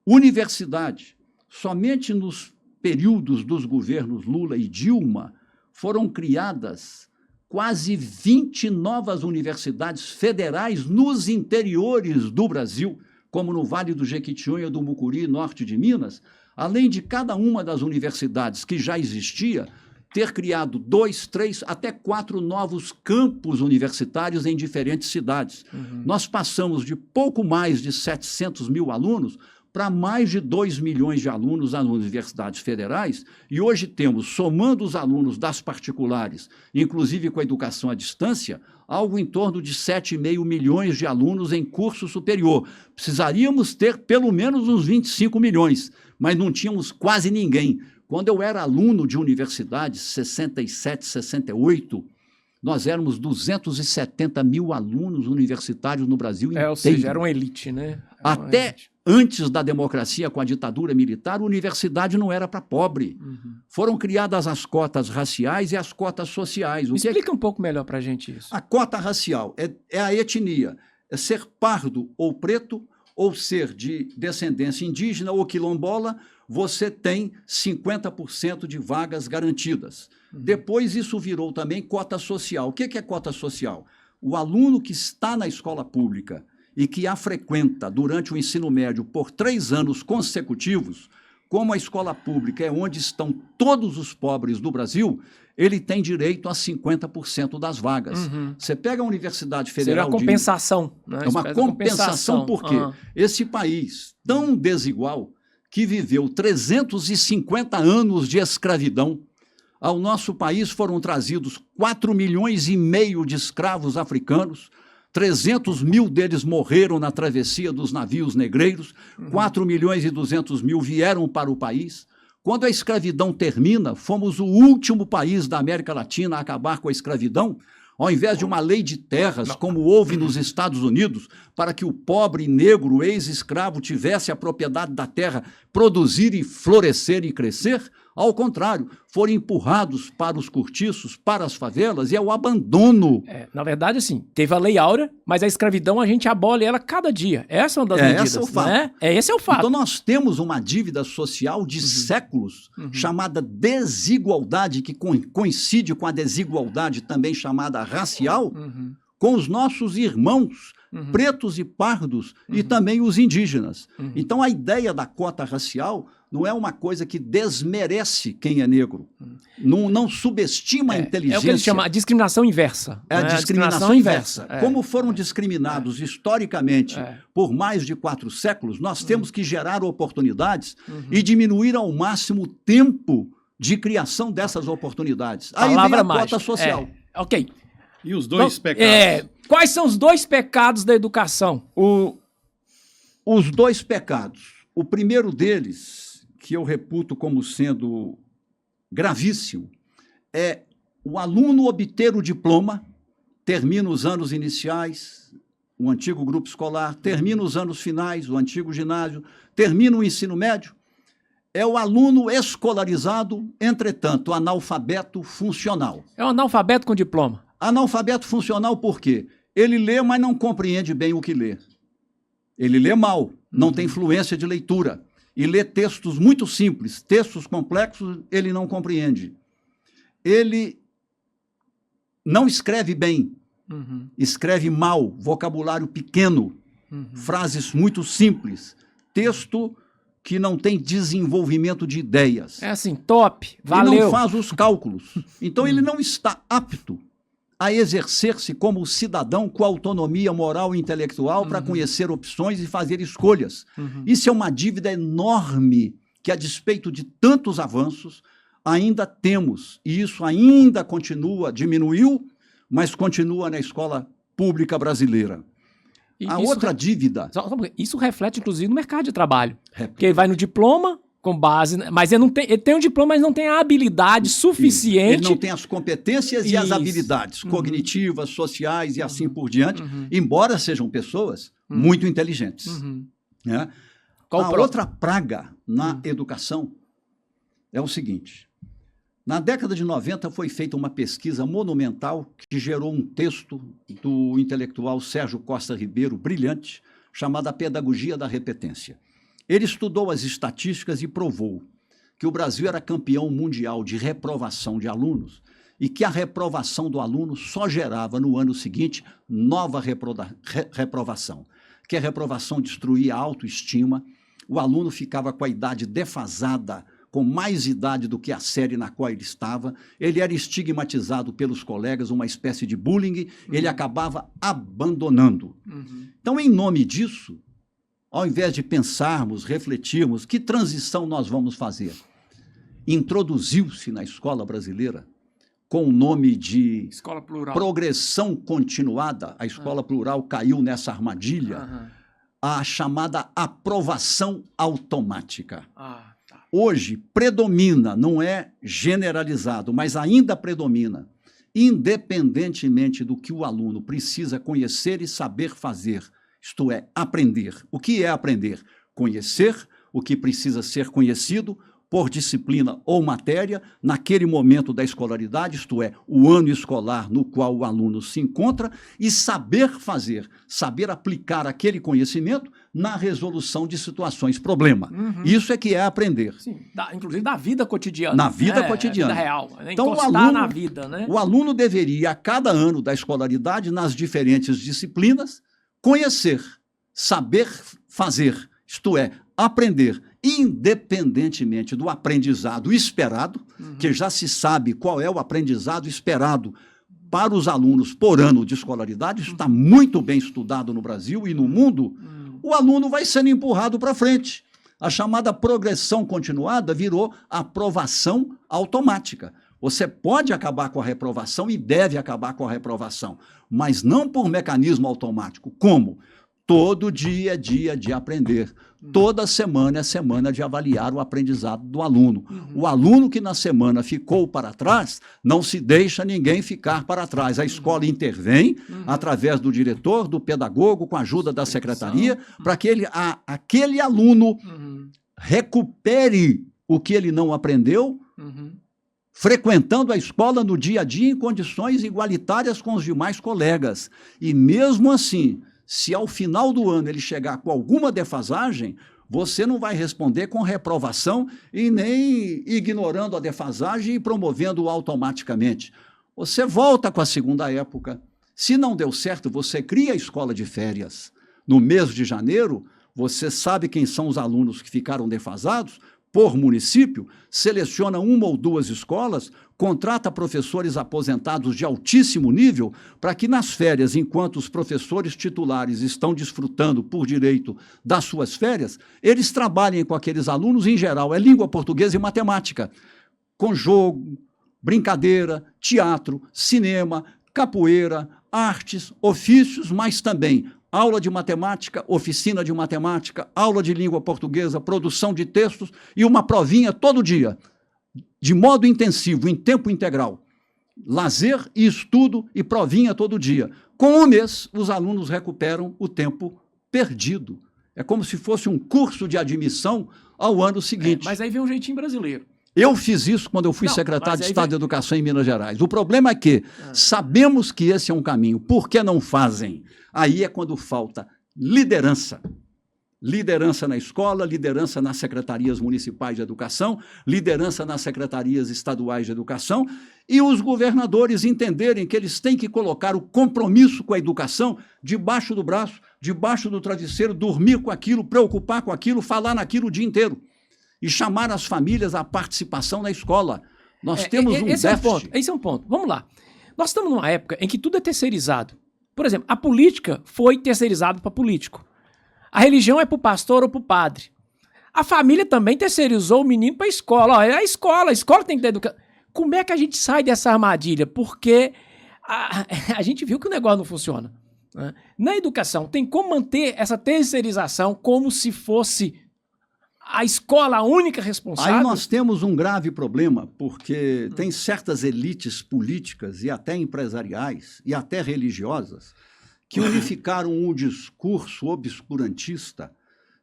Universidade. Somente nos períodos dos governos Lula e Dilma foram criadas quase 20 novas universidades federais nos interiores do Brasil, como no Vale do Jequitinhonha, do Mucuri, norte de Minas, além de cada uma das universidades que já existia, ter criado 2, 3, até 4 novos campos universitários em diferentes cidades. Nós passamos de pouco mais de 700 mil alunos para mais de 2 milhões de alunos nas universidades federais, e hoje temos, somando os alunos das particulares, inclusive com a educação à distância, algo em torno de 7,5 milhões de alunos em curso superior. Precisaríamos ter pelo menos uns 25 milhões, mas não tínhamos quase ninguém. Quando eu era aluno de universidade, 67, 68, nós éramos 270 mil alunos universitários no Brasil inteiro. Ou seja, era uma elite, né? Até antes da democracia, com a ditadura militar, a universidade não era para pobre. Foram criadas as cotas raciais e as cotas sociais. Explica um pouco melhor para a gente isso. A cota racial é a etnia, é ser pardo ou preto, ou ser de descendência indígena ou quilombola, você tem 50% de vagas garantidas. Depois isso virou também cota social. O que é cota social? O aluno que está na escola pública e que a frequenta durante o ensino médio por 3 anos consecutivos, como a escola pública é onde estão todos os pobres do Brasil, ele tem direito a 50% das vagas. Você pega a Universidade Federal... Seria uma compensação. Né? É uma compensação, porque esse país tão desigual que viveu 350 anos de escravidão, ao nosso país foram trazidos 4,5 milhões de escravos africanos, 300 mil deles morreram na travessia dos navios negreiros, 4.200.000 vieram para o país. Quando a escravidão termina, fomos o último país da América Latina a acabar com a escravidão, ao invés de uma lei de terras, como houve nos Estados Unidos, para que o pobre negro ex-escravo tivesse a propriedade da terra, produzir e florescer e crescer. Ao contrário, foram empurrados para os cortiços, para as favelas e ao abandono. Na verdade, assim, teve a Lei Áurea, mas a escravidão a gente abole ela cada dia. Essa é uma das medidas. Esse é o fato. Né? Esse é o fato. Então nós temos uma dívida social de séculos, chamada desigualdade, que coincide com a desigualdade também chamada racial, com os nossos irmãos pretos e pardos e também os indígenas. Então a ideia da cota racial não é uma coisa que desmerece quem é negro, não subestima a inteligência. É o que eles chamam de discriminação inversa. É a discriminação inversa. Como foram discriminados historicamente por mais de 4 séculos, nós temos que gerar oportunidades e diminuir ao máximo o tempo de criação dessas oportunidades. Aí vem a cota social. Ok. E os dois pecados? Quais são os 2 pecados da educação? Os 2 pecados. O primeiro deles, que eu reputo como sendo gravíssimo, é o aluno obter o diploma, termina os anos iniciais, o antigo grupo escolar, termina os anos finais, o antigo ginásio, termina o ensino médio, é o aluno escolarizado, entretanto, analfabeto funcional. É um analfabeto com diploma. Analfabeto funcional por quê? Ele lê, mas não compreende bem o que lê. Ele lê mal, não tem fluência de leitura. E lê textos muito simples, textos complexos, ele não compreende. Ele não escreve bem, escreve mal, vocabulário pequeno, frases muito simples, texto que não tem desenvolvimento de ideias. É assim, top, valeu. Ele não faz os cálculos. Então ele não está apto a exercer-se como cidadão com autonomia moral e intelectual para conhecer opções e fazer escolhas. Isso é uma dívida enorme que, a despeito de tantos avanços, ainda temos. E isso ainda diminuiu, mas continua na escola pública brasileira. A outra dívida... Isso reflete, inclusive, no mercado de trabalho. Porque ele vai no diploma... com base, mas ele tem um diploma, mas não tem a habilidade suficiente. Ele não tem as competências e as habilidades cognitivas, sociais e assim por diante, embora sejam pessoas muito inteligentes. Né? Outra praga na educação é o seguinte: na década de 90 foi feita uma pesquisa monumental que gerou um texto do intelectual Sérgio Costa Ribeiro, brilhante, chamado A Pedagogia da Repetência. Ele estudou as estatísticas e provou que o Brasil era campeão mundial de reprovação de alunos e que a reprovação do aluno só gerava no ano seguinte nova reprovação, que a reprovação destruía a autoestima, o aluno ficava com a idade defasada, com mais idade do que a série na qual ele estava, ele era estigmatizado pelos colegas, uma espécie de bullying, ele acabava abandonando. Então, em nome disso, ao invés de pensarmos, refletirmos, que transição nós vamos fazer? Introduziu-se na escola brasileira, com o nome de Escola Plural. Progressão Continuada, a escola plural caiu nessa armadilha, a chamada aprovação automática. Hoje predomina, não é generalizado, mas ainda predomina, independentemente do que o aluno precisa conhecer e saber fazer, isto é, aprender. O que é aprender? Conhecer o que precisa ser conhecido por disciplina ou matéria naquele momento da escolaridade, isto é, o ano escolar no qual o aluno se encontra, e saber fazer, saber aplicar aquele conhecimento na resolução de situações problema. Isso é que é aprender. Sim, inclusive da vida cotidiana. Na vida cotidiana. Vida real. Né? Então, encostar na vida, né? O aluno deveria, a cada ano da escolaridade, nas diferentes disciplinas, conhecer, saber fazer, isto é, aprender, independentemente do aprendizado esperado, que já se sabe qual é o aprendizado esperado para os alunos por ano de escolaridade, isso está muito bem estudado no Brasil e no mundo, o aluno vai sendo empurrado para frente. A chamada progressão continuada virou aprovação automática. Você pode acabar com a reprovação e deve acabar com a reprovação, mas não por mecanismo automático. Como? Todo dia é dia de aprender. Toda semana é semana de avaliar o aprendizado do aluno. O aluno que na semana ficou para trás, não se deixa ninguém ficar para trás. A escola intervém através do diretor, do pedagogo, com a ajuda da secretaria, para que aquele aluno recupere o que ele não aprendeu, frequentando a escola no dia a dia em condições igualitárias com os demais colegas. E mesmo assim, se ao final do ano ele chegar com alguma defasagem, você não vai responder com reprovação e nem ignorando a defasagem e promovendo automaticamente. Você volta com a segunda época. Se não deu certo, você cria a escola de férias. No mês de janeiro, você sabe quem são os alunos que ficaram defasados, por município, seleciona uma ou duas escolas, contrata professores aposentados de altíssimo nível para que nas férias, enquanto os professores titulares estão desfrutando por direito das suas férias, eles trabalhem com aqueles alunos, em geral, é língua portuguesa e matemática, com jogo, brincadeira, teatro, cinema, capoeira, artes, ofícios, mas também aula de matemática, oficina de matemática, aula de língua portuguesa, produção de textos e uma provinha todo dia, de modo intensivo, em tempo integral. Lazer e estudo e provinha todo dia. Com um mês, os alunos recuperam o tempo perdido. É como se fosse um curso de admissão ao ano seguinte. Mas aí vem um jeitinho brasileiro. Eu fiz isso quando eu fui secretário de Estado de Educação em Minas Gerais. O problema é que sabemos que esse é um caminho. Por que não fazem? Aí é quando falta liderança. Liderança na escola, liderança nas secretarias municipais de educação, liderança nas secretarias estaduais de educação, e os governadores entenderem que eles têm que colocar o compromisso com a educação debaixo do braço, debaixo do travesseiro, dormir com aquilo, preocupar com aquilo, falar naquilo o dia inteiro. E chamar as famílias à participação na escola. Nós temos um déficit. Esse é um ponto. Vamos lá. Nós estamos numa época em que tudo é terceirizado. Por exemplo, a política foi terceirizada para político. A religião é para o pastor ou para o padre. A família também terceirizou o menino para a escola. Ó, é a escola tem que ter educação. Como é que a gente sai dessa armadilha? Porque a gente viu que o negócio não funciona. Né? Na educação, tem como manter essa terceirização como se fosse a escola a única responsável? Aí nós temos um grave problema, porque tem certas elites políticas e até empresariais e até religiosas que unificaram um discurso obscurantista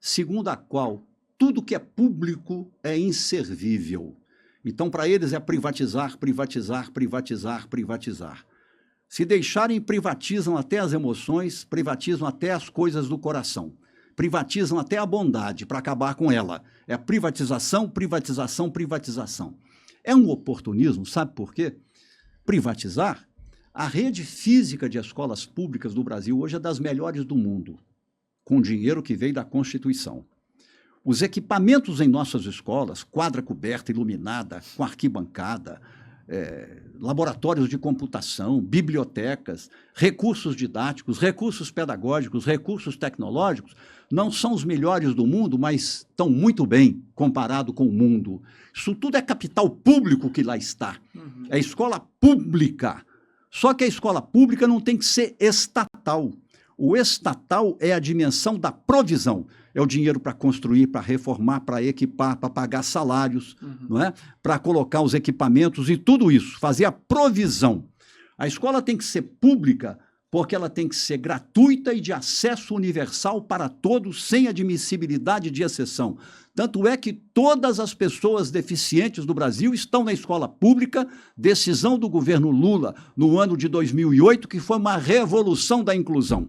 segundo a qual tudo que é público é inservível. Então, para eles é privatizar, privatizar, privatizar, privatizar. Se deixarem, privatizam até as emoções, privatizam até as coisas do coração. Privatizam até a bondade para acabar com ela. É privatização, privatização, privatização. É um oportunismo, sabe por quê? Privatizar, a rede física de escolas públicas do Brasil hoje é das melhores do mundo, com dinheiro que veio da Constituição. Os equipamentos em nossas escolas, quadra coberta, iluminada, com arquibancada, laboratórios de computação, bibliotecas, recursos didáticos, recursos pedagógicos, recursos tecnológicos, não são os melhores do mundo, mas estão muito bem comparado com o mundo. Isso tudo é capital público que lá está. É escola pública. Só que a escola pública não tem que ser estatal. O estatal é a dimensão da provisão. É o dinheiro para construir, para reformar, para equipar, para pagar salários, não é? Para colocar os equipamentos e tudo isso, fazer a provisão. A escola tem que ser pública porque ela tem que ser gratuita e de acesso universal para todos, sem admissibilidade de exceção. Tanto é que todas as pessoas deficientes do Brasil estão na escola pública, decisão do governo Lula no ano de 2008, que foi uma revolução da inclusão.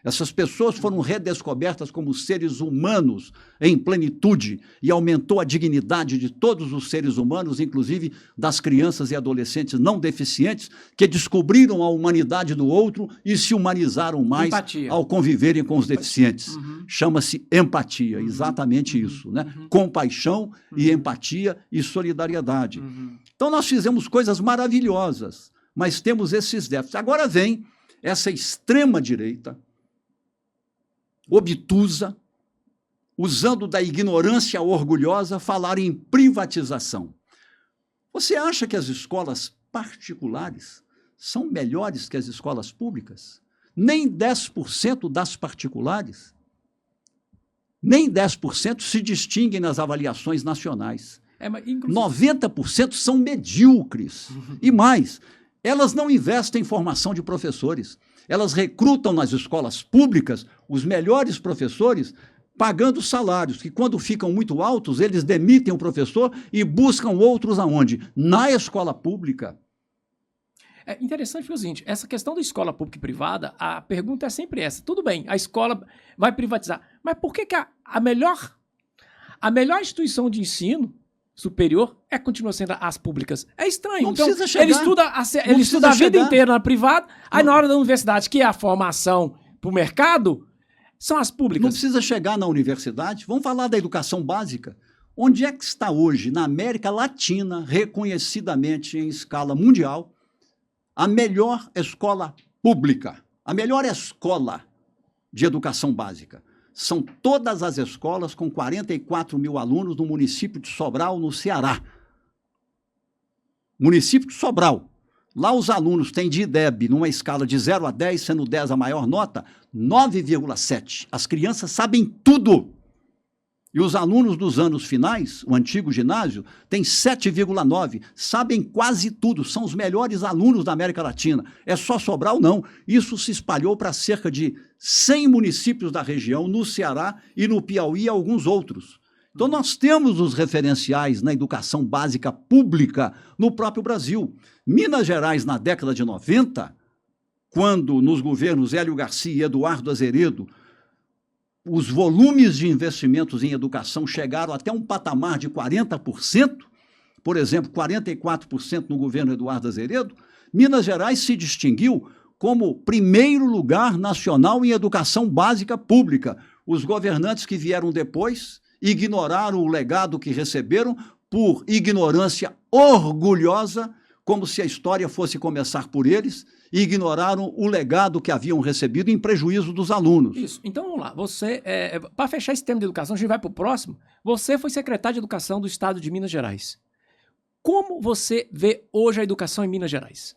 Essas pessoas foram redescobertas como seres humanos em plenitude e aumentou a dignidade de todos os seres humanos, inclusive das crianças e adolescentes não deficientes, que descobriram a humanidade do outro e se humanizaram mais ao conviverem com os deficientes. Chama-se empatia, exatamente isso, né? Compaixão e empatia e solidariedade. Então nós fizemos coisas maravilhosas, mas temos esses déficits. Agora vem essa extrema-direita, obtusa, usando da ignorância orgulhosa, falar em privatização. Você acha que as escolas particulares são melhores que as escolas públicas? Nem 10% das particulares, nem 10% se distinguem nas avaliações nacionais. Mas, inclusive... 90% são medíocres. E mais, elas não investem em formação de professores. Elas recrutam nas escolas públicas os melhores professores, pagando salários, que quando ficam muito altos, eles demitem o professor e buscam outros aonde? Na escola pública. É interessante porque é o seguinte, essa questão da escola pública e privada, a pergunta é sempre essa. Tudo bem, a escola vai privatizar, mas por que a melhor instituição de ensino superior continua sendo as públicas? É estranho. Não então, precisa chegar. Ele estuda a vida inteira na privada, aí na hora da universidade, que é a formação para o mercado, são as públicas. Não precisa chegar na universidade. Vamos falar da educação básica. Onde é que está hoje, na América Latina, reconhecidamente em escala mundial, a melhor escola pública, a melhor escola de educação básica? São todas as escolas com 44 mil alunos no município de Sobral, no Ceará. Município de Sobral. Lá os alunos têm de IDEB, numa escala de 0 a 10, sendo 10 a maior nota, 9,7. As crianças sabem tudo. E os alunos dos anos finais, o antigo ginásio, tem 7,9. Sabem quase tudo, são os melhores alunos da América Latina. É só Sobral? Não. Isso se espalhou para cerca de 100 municípios da região, no Ceará e no Piauí e alguns outros. Então, nós temos os referenciais na educação básica pública no próprio Brasil. Minas Gerais, na década de 90, quando nos governos Hélio Garcia e Eduardo Azeredo, os volumes de investimentos em educação chegaram até um patamar de 40%, por exemplo, 44% no governo Eduardo Azeredo, Minas Gerais se distinguiu como primeiro lugar nacional em educação básica pública. Os governantes que vieram depois ignoraram o legado que receberam por ignorância orgulhosa, como se a história fosse começar por eles, e ignoraram o legado que haviam recebido em prejuízo dos alunos. Isso. Então, vamos lá. Você, para fechar esse tema de educação, a gente vai para o próximo. Você foi secretário de Educação do Estado de Minas Gerais. Como você vê hoje a educação em Minas Gerais?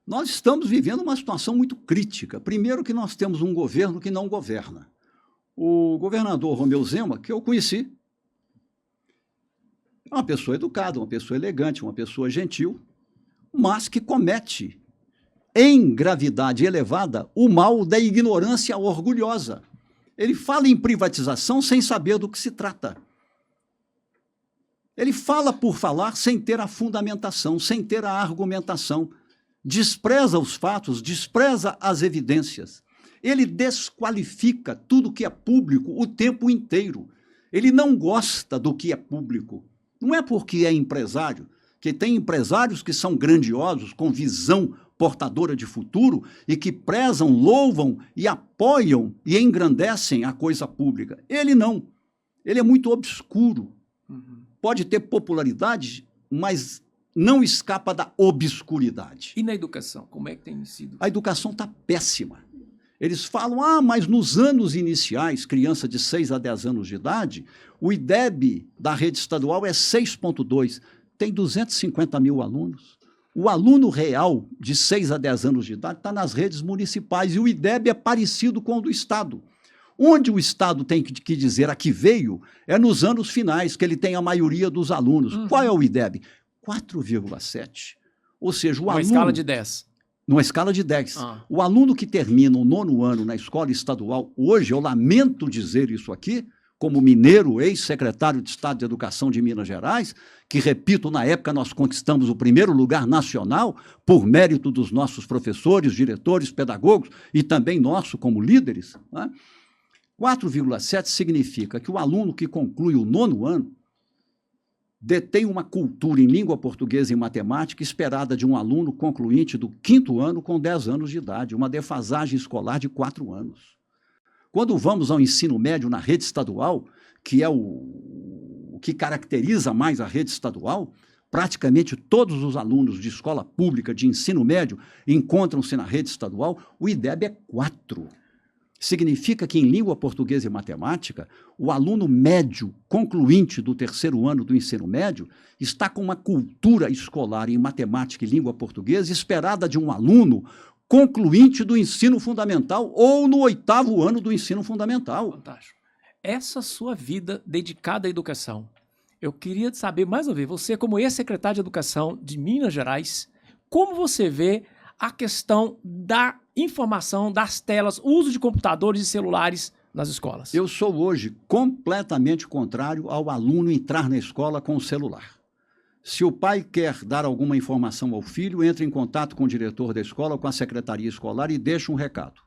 Nós estamos vivendo uma situação muito crítica. Primeiro que nós temos um governo que não governa. O governador Romeu Zema, que eu conheci, é uma pessoa educada, uma pessoa elegante, uma pessoa gentil, mas que comete, em gravidade elevada, o mal da ignorância orgulhosa. Ele fala em privatização sem saber do que se trata. Ele fala por falar sem ter a fundamentação, sem ter a argumentação. Despreza os fatos, despreza as evidências. Ele desqualifica tudo que é público o tempo inteiro. Ele não gosta do que é público. Não é porque é empresário, que tem empresários que são grandiosos, com visão portadora de futuro e que prezam, louvam e apoiam e engrandecem a coisa pública. Ele não. Ele é muito obscuro. Pode ter popularidade, mas não escapa da obscuridade. E na educação, como é que tem sido? A educação está péssima. Eles falam, mas nos anos iniciais, criança de 6 a 10 anos de idade, o IDEB da rede estadual é 6,2. Tem 250 mil alunos. O aluno real de 6 a 10 anos de idade está nas redes municipais e o IDEB é parecido com o do Estado. Onde o Estado tem que dizer a que veio é nos anos finais, que ele tem a maioria dos alunos. Qual é o IDEB? 4,7. Ou seja, o aluno... Uma escala de 10. Numa escala de 10. O aluno que termina o 9º ano na escola estadual, hoje, eu lamento dizer isso aqui, como mineiro, ex-secretário de Estado de Educação de Minas Gerais, que, repito, na época nós conquistamos o primeiro lugar nacional por mérito dos nossos professores, diretores, pedagogos e também nosso como líderes, né? 4,7 significa que o aluno que conclui o 9º ano detém uma cultura em língua portuguesa e matemática esperada de um aluno concluinte do 5º ano com 10 anos de idade, uma defasagem escolar de 4 anos. Quando vamos ao ensino médio na rede estadual, que é o que caracteriza mais a rede estadual, praticamente todos os alunos de escola pública de ensino médio encontram-se na rede estadual, o IDEB é 4. Significa que, em língua portuguesa e matemática, o aluno médio, concluinte do 3º ano do ensino médio, está com uma cultura escolar em matemática e língua portuguesa esperada de um aluno concluinte do ensino fundamental ou no 8º ano do ensino fundamental. Fantástico. Essa sua vida dedicada à educação, eu queria saber, mais uma vez, você como ex-secretário de Educação de Minas Gerais, como você vê a questão da informação, das telas, uso de computadores e celulares nas escolas? Eu sou hoje completamente contrário ao aluno entrar na escola com o celular. Se o pai quer dar alguma informação ao filho, entre em contato com o diretor da escola ou com a secretaria escolar e deixa um recado.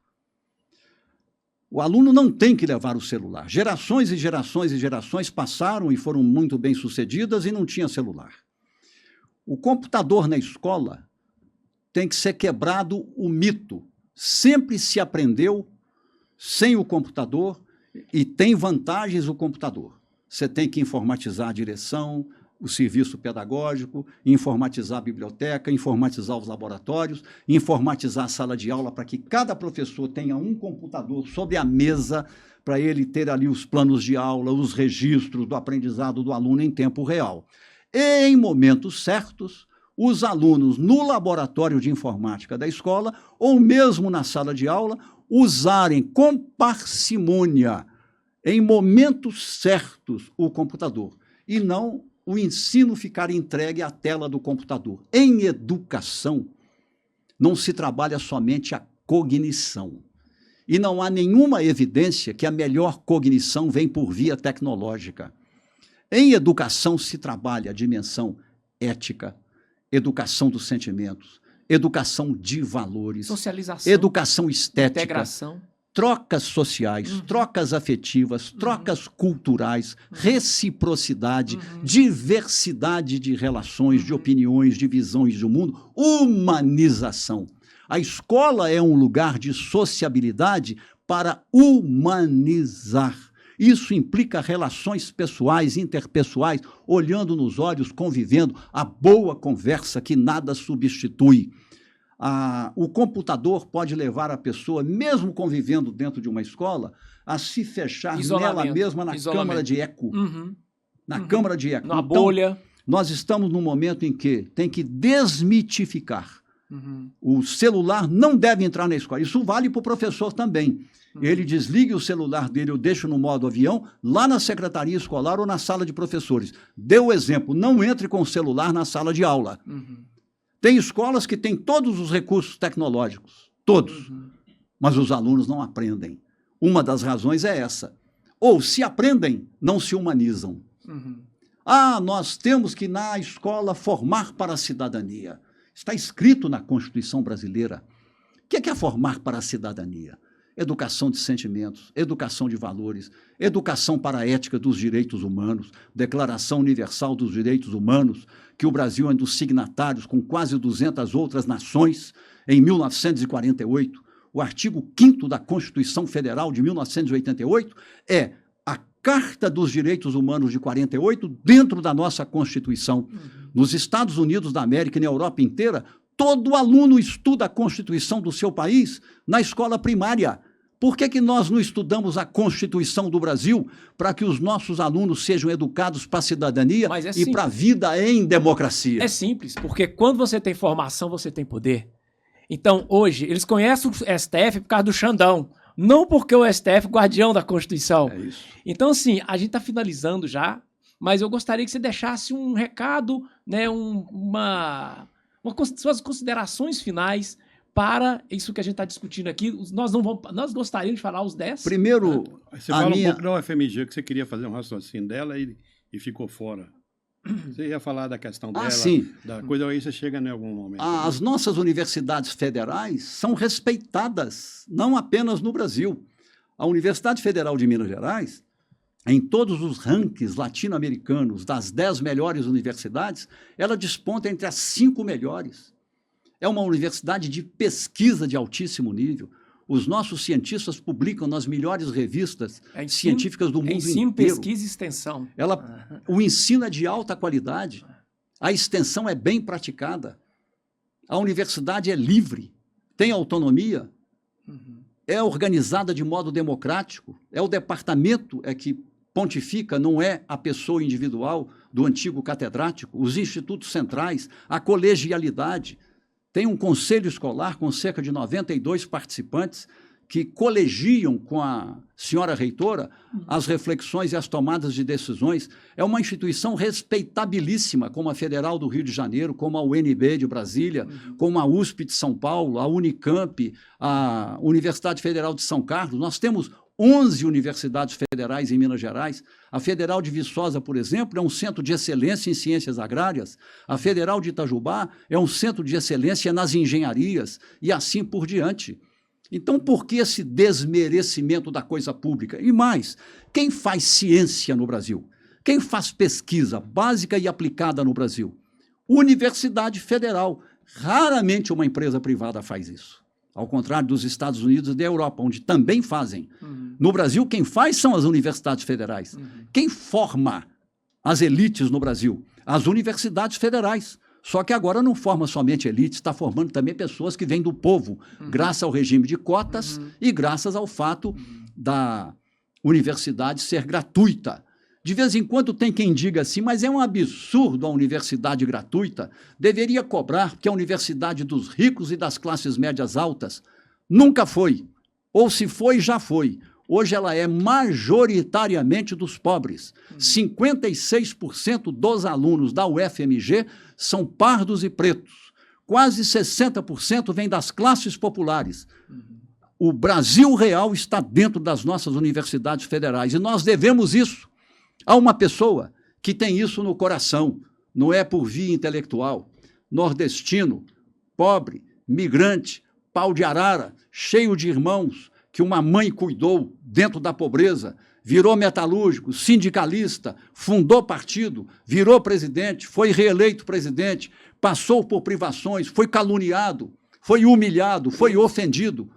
O aluno não tem que levar o celular. Gerações e gerações e gerações passaram e foram muito bem-sucedidas e não tinha celular. O computador na escola tem que ser quebrado o mito. Sempre se aprendeu sem o computador e tem vantagens o computador. Você tem que informatizar a direção, o serviço pedagógico, informatizar a biblioteca, informatizar os laboratórios, informatizar a sala de aula para que cada professor tenha um computador sobre a mesa para ele ter ali os planos de aula, os registros do aprendizado do aluno em tempo real. E, em momentos certos, os alunos no laboratório de informática da escola ou mesmo na sala de aula usarem com parcimônia, em momentos certos, o computador e não o ensino ficar entregue à tela do computador. Em educação, não se trabalha somente a cognição. E não há nenhuma evidência que a melhor cognição vem por via tecnológica. Em educação se trabalha a dimensão ética, educação dos sentimentos, educação de valores, socialização, educação estética, integração, trocas sociais, trocas afetivas, trocas culturais, reciprocidade, diversidade de relações, de opiniões, de visões do mundo, humanização. A escola é um lugar de sociabilidade para humanizar. Isso implica relações pessoais, interpessoais, olhando nos olhos, convivendo, a boa conversa que nada substitui. O computador pode levar a pessoa, mesmo convivendo dentro de uma escola, a se fechar nela mesma na câmara de eco. Na câmara de eco. Na bolha. Nós estamos num momento em que tem que desmitificar. O celular não deve entrar na escola. Isso vale para o professor também. Ele desliga o celular dele, eu deixo no modo avião, lá na secretaria escolar ou na sala de professores. Dê o exemplo, não entre com o celular na sala de aula. Tem escolas que têm todos os recursos tecnológicos, todos, mas os alunos não aprendem. Uma das razões é essa. Ou, se aprendem, não se humanizam. Nós temos que, na escola, formar para a cidadania. Está escrito na Constituição brasileira. O que é formar para a cidadania? Educação de sentimentos, educação de valores, educação para a ética dos direitos humanos, Declaração Universal dos Direitos Humanos, que o Brasil é um dos signatários com quase 200 outras nações, em 1948. O artigo 5º da Constituição Federal de 1988 é a Carta dos Direitos Humanos de 48 dentro da nossa Constituição. Nos Estados Unidos da América e na Europa inteira, todo aluno estuda a Constituição do seu país na escola primária. Por que nós não estudamos a Constituição do Brasil para que os nossos alunos sejam educados para a cidadania e para a vida em democracia? É simples, porque quando você tem formação, você tem poder. Então, hoje, eles conhecem o STF por causa do Xandão, não porque o STF é guardião da Constituição. É isso. Então, assim, a gente está finalizando já, mas eu gostaria que você deixasse um recado, né, suas considerações finais para isso que a gente está discutindo aqui. Nós gostaríamos de falar os 10. Primeiro, você fala um pouco da UFMG, que você queria fazer um raciocínio dela e ficou fora. Você ia falar da questão dela, sim. Da coisa, aí você chega em algum momento. As nossas universidades federais são respeitadas, não apenas no Brasil. A Universidade Federal de Minas Gerais, em todos os rankings latino-americanos das 10 melhores universidades, ela desponta entre as 5 melhores. É uma universidade de pesquisa de altíssimo nível. Os nossos cientistas publicam nas melhores revistas científicas do mundo ensino, inteiro. Pesquisa e extensão. O ensino é de alta qualidade, a extensão é bem praticada, a universidade é livre, tem autonomia. é organizada de modo democrático, é o departamento que pontifica, não é a pessoa individual do antigo catedrático, os institutos centrais, a colegialidade. Tem um conselho escolar com cerca de 92 participantes que colegiam com a senhora reitora as reflexões e as tomadas de decisões. É uma instituição respeitabilíssima, como a Federal do Rio de Janeiro, como a UNB de Brasília, como a USP de São Paulo, a Unicamp, a Universidade Federal de São Carlos. Nós temos 11 universidades federais em Minas Gerais. A Federal de Viçosa, por exemplo, é um centro de excelência em ciências agrárias. A Federal de Itajubá é um centro de excelência nas engenharias e assim por diante. Então, por que esse desmerecimento da coisa pública? E mais, quem faz ciência no Brasil? Quem faz pesquisa básica e aplicada no Brasil? Universidade Federal. Raramente uma empresa privada faz isso. Ao contrário dos Estados Unidos e da Europa, onde também fazem. No Brasil, quem faz são as universidades federais. Quem forma as elites no Brasil? As universidades federais. Só que agora não forma somente elites, está formando também pessoas que vêm do povo, graças ao regime de cotas e graças ao fato da universidade ser gratuita. De vez em quando tem quem diga assim, mas é um absurdo a universidade gratuita, deveria cobrar, porque a universidade dos ricos e das classes médias altas nunca foi, ou se foi, já foi. Hoje ela é majoritariamente dos pobres. 56% dos alunos da UFMG são pardos e pretos. Quase 60% vêm das classes populares. O Brasil real está dentro das nossas universidades federais e nós devemos isso a uma pessoa que tem isso no coração, não é por via intelectual, nordestino, pobre, migrante, pau de arara, cheio de irmãos, que uma mãe cuidou dentro da pobreza, virou metalúrgico, sindicalista, fundou partido, virou presidente, foi reeleito presidente, passou por privações, foi caluniado, foi humilhado, foi ofendido,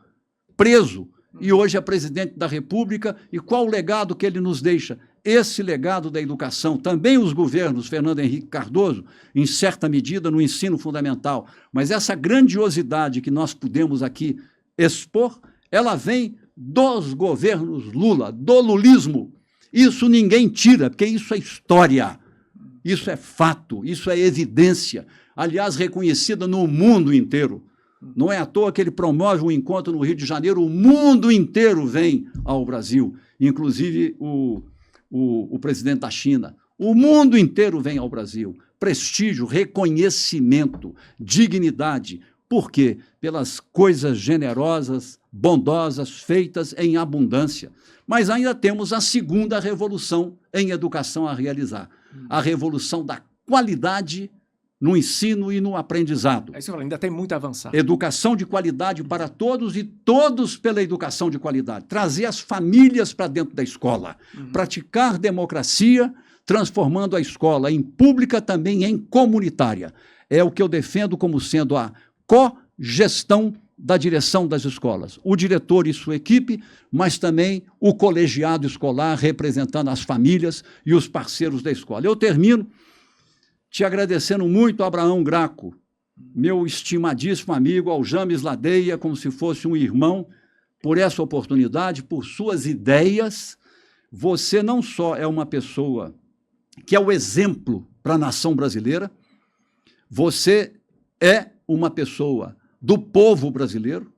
preso, e hoje é presidente da República. E qual o legado que ele nos deixa? Esse legado da educação, também os governos, Fernando Henrique Cardoso, em certa medida no ensino fundamental, mas essa grandiosidade que nós pudemos aqui expor, ela vem dos governos Lula, do lulismo. Isso ninguém tira, porque isso é história, isso é fato, isso é evidência, aliás, reconhecida no mundo inteiro. Não é à toa que ele promove um encontro no Rio de Janeiro, o mundo inteiro vem ao Brasil, inclusive o presidente da China. O mundo inteiro vem ao Brasil. Prestígio, reconhecimento, dignidade. Por quê? Pelas coisas generosas, bondosas, feitas em abundância. Mas ainda temos a segunda revolução em educação a realizar. A revolução da qualidade no ensino e no aprendizado. Aí você fala, ainda tem muito a avançar. Educação de qualidade para todos e todos pela educação de qualidade. Trazer as famílias para dentro da escola. Praticar democracia, transformando a escola em pública, também em comunitária. É o que eu defendo como sendo a cogestão da direção das escolas. O diretor e sua equipe, mas também o colegiado escolar, representando as famílias e os parceiros da escola. Eu termino te agradecendo muito, Abraão Graco, meu estimadíssimo amigo, ao James Ladeia, como se fosse um irmão, por essa oportunidade, por suas ideias. Você não só é uma pessoa que é o exemplo para a nação brasileira, você é uma pessoa do povo brasileiro.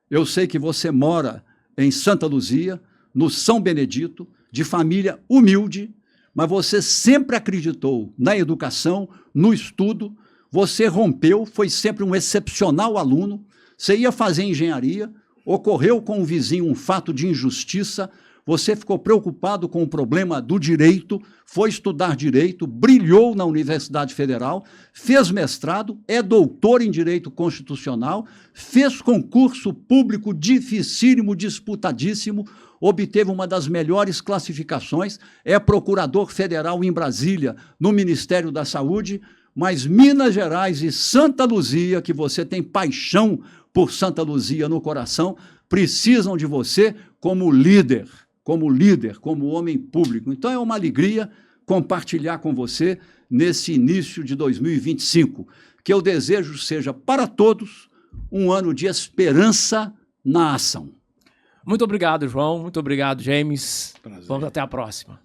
Eu sei que você mora em Santa Luzia, no São Benedito, de família humilde, mas você sempre acreditou na educação, no estudo, você rompeu, foi sempre um excepcional aluno, você ia fazer engenharia, ocorreu com o vizinho um fato de injustiça, você ficou preocupado com o problema do direito, foi estudar direito, brilhou na Universidade Federal, fez mestrado, é doutor em Direito Constitucional, fez concurso público dificílimo, disputadíssimo, obteve uma das melhores classificações, é procurador federal em Brasília, no Ministério da Saúde, mas Minas Gerais e Santa Luzia, que você tem paixão por Santa Luzia no coração, precisam de você como líder, como homem público. Então é uma alegria compartilhar com você nesse início de 2025, que eu desejo seja para todos um ano de esperança na ação. Muito obrigado, João. Muito obrigado, James. Prazer. Vamos até a próxima.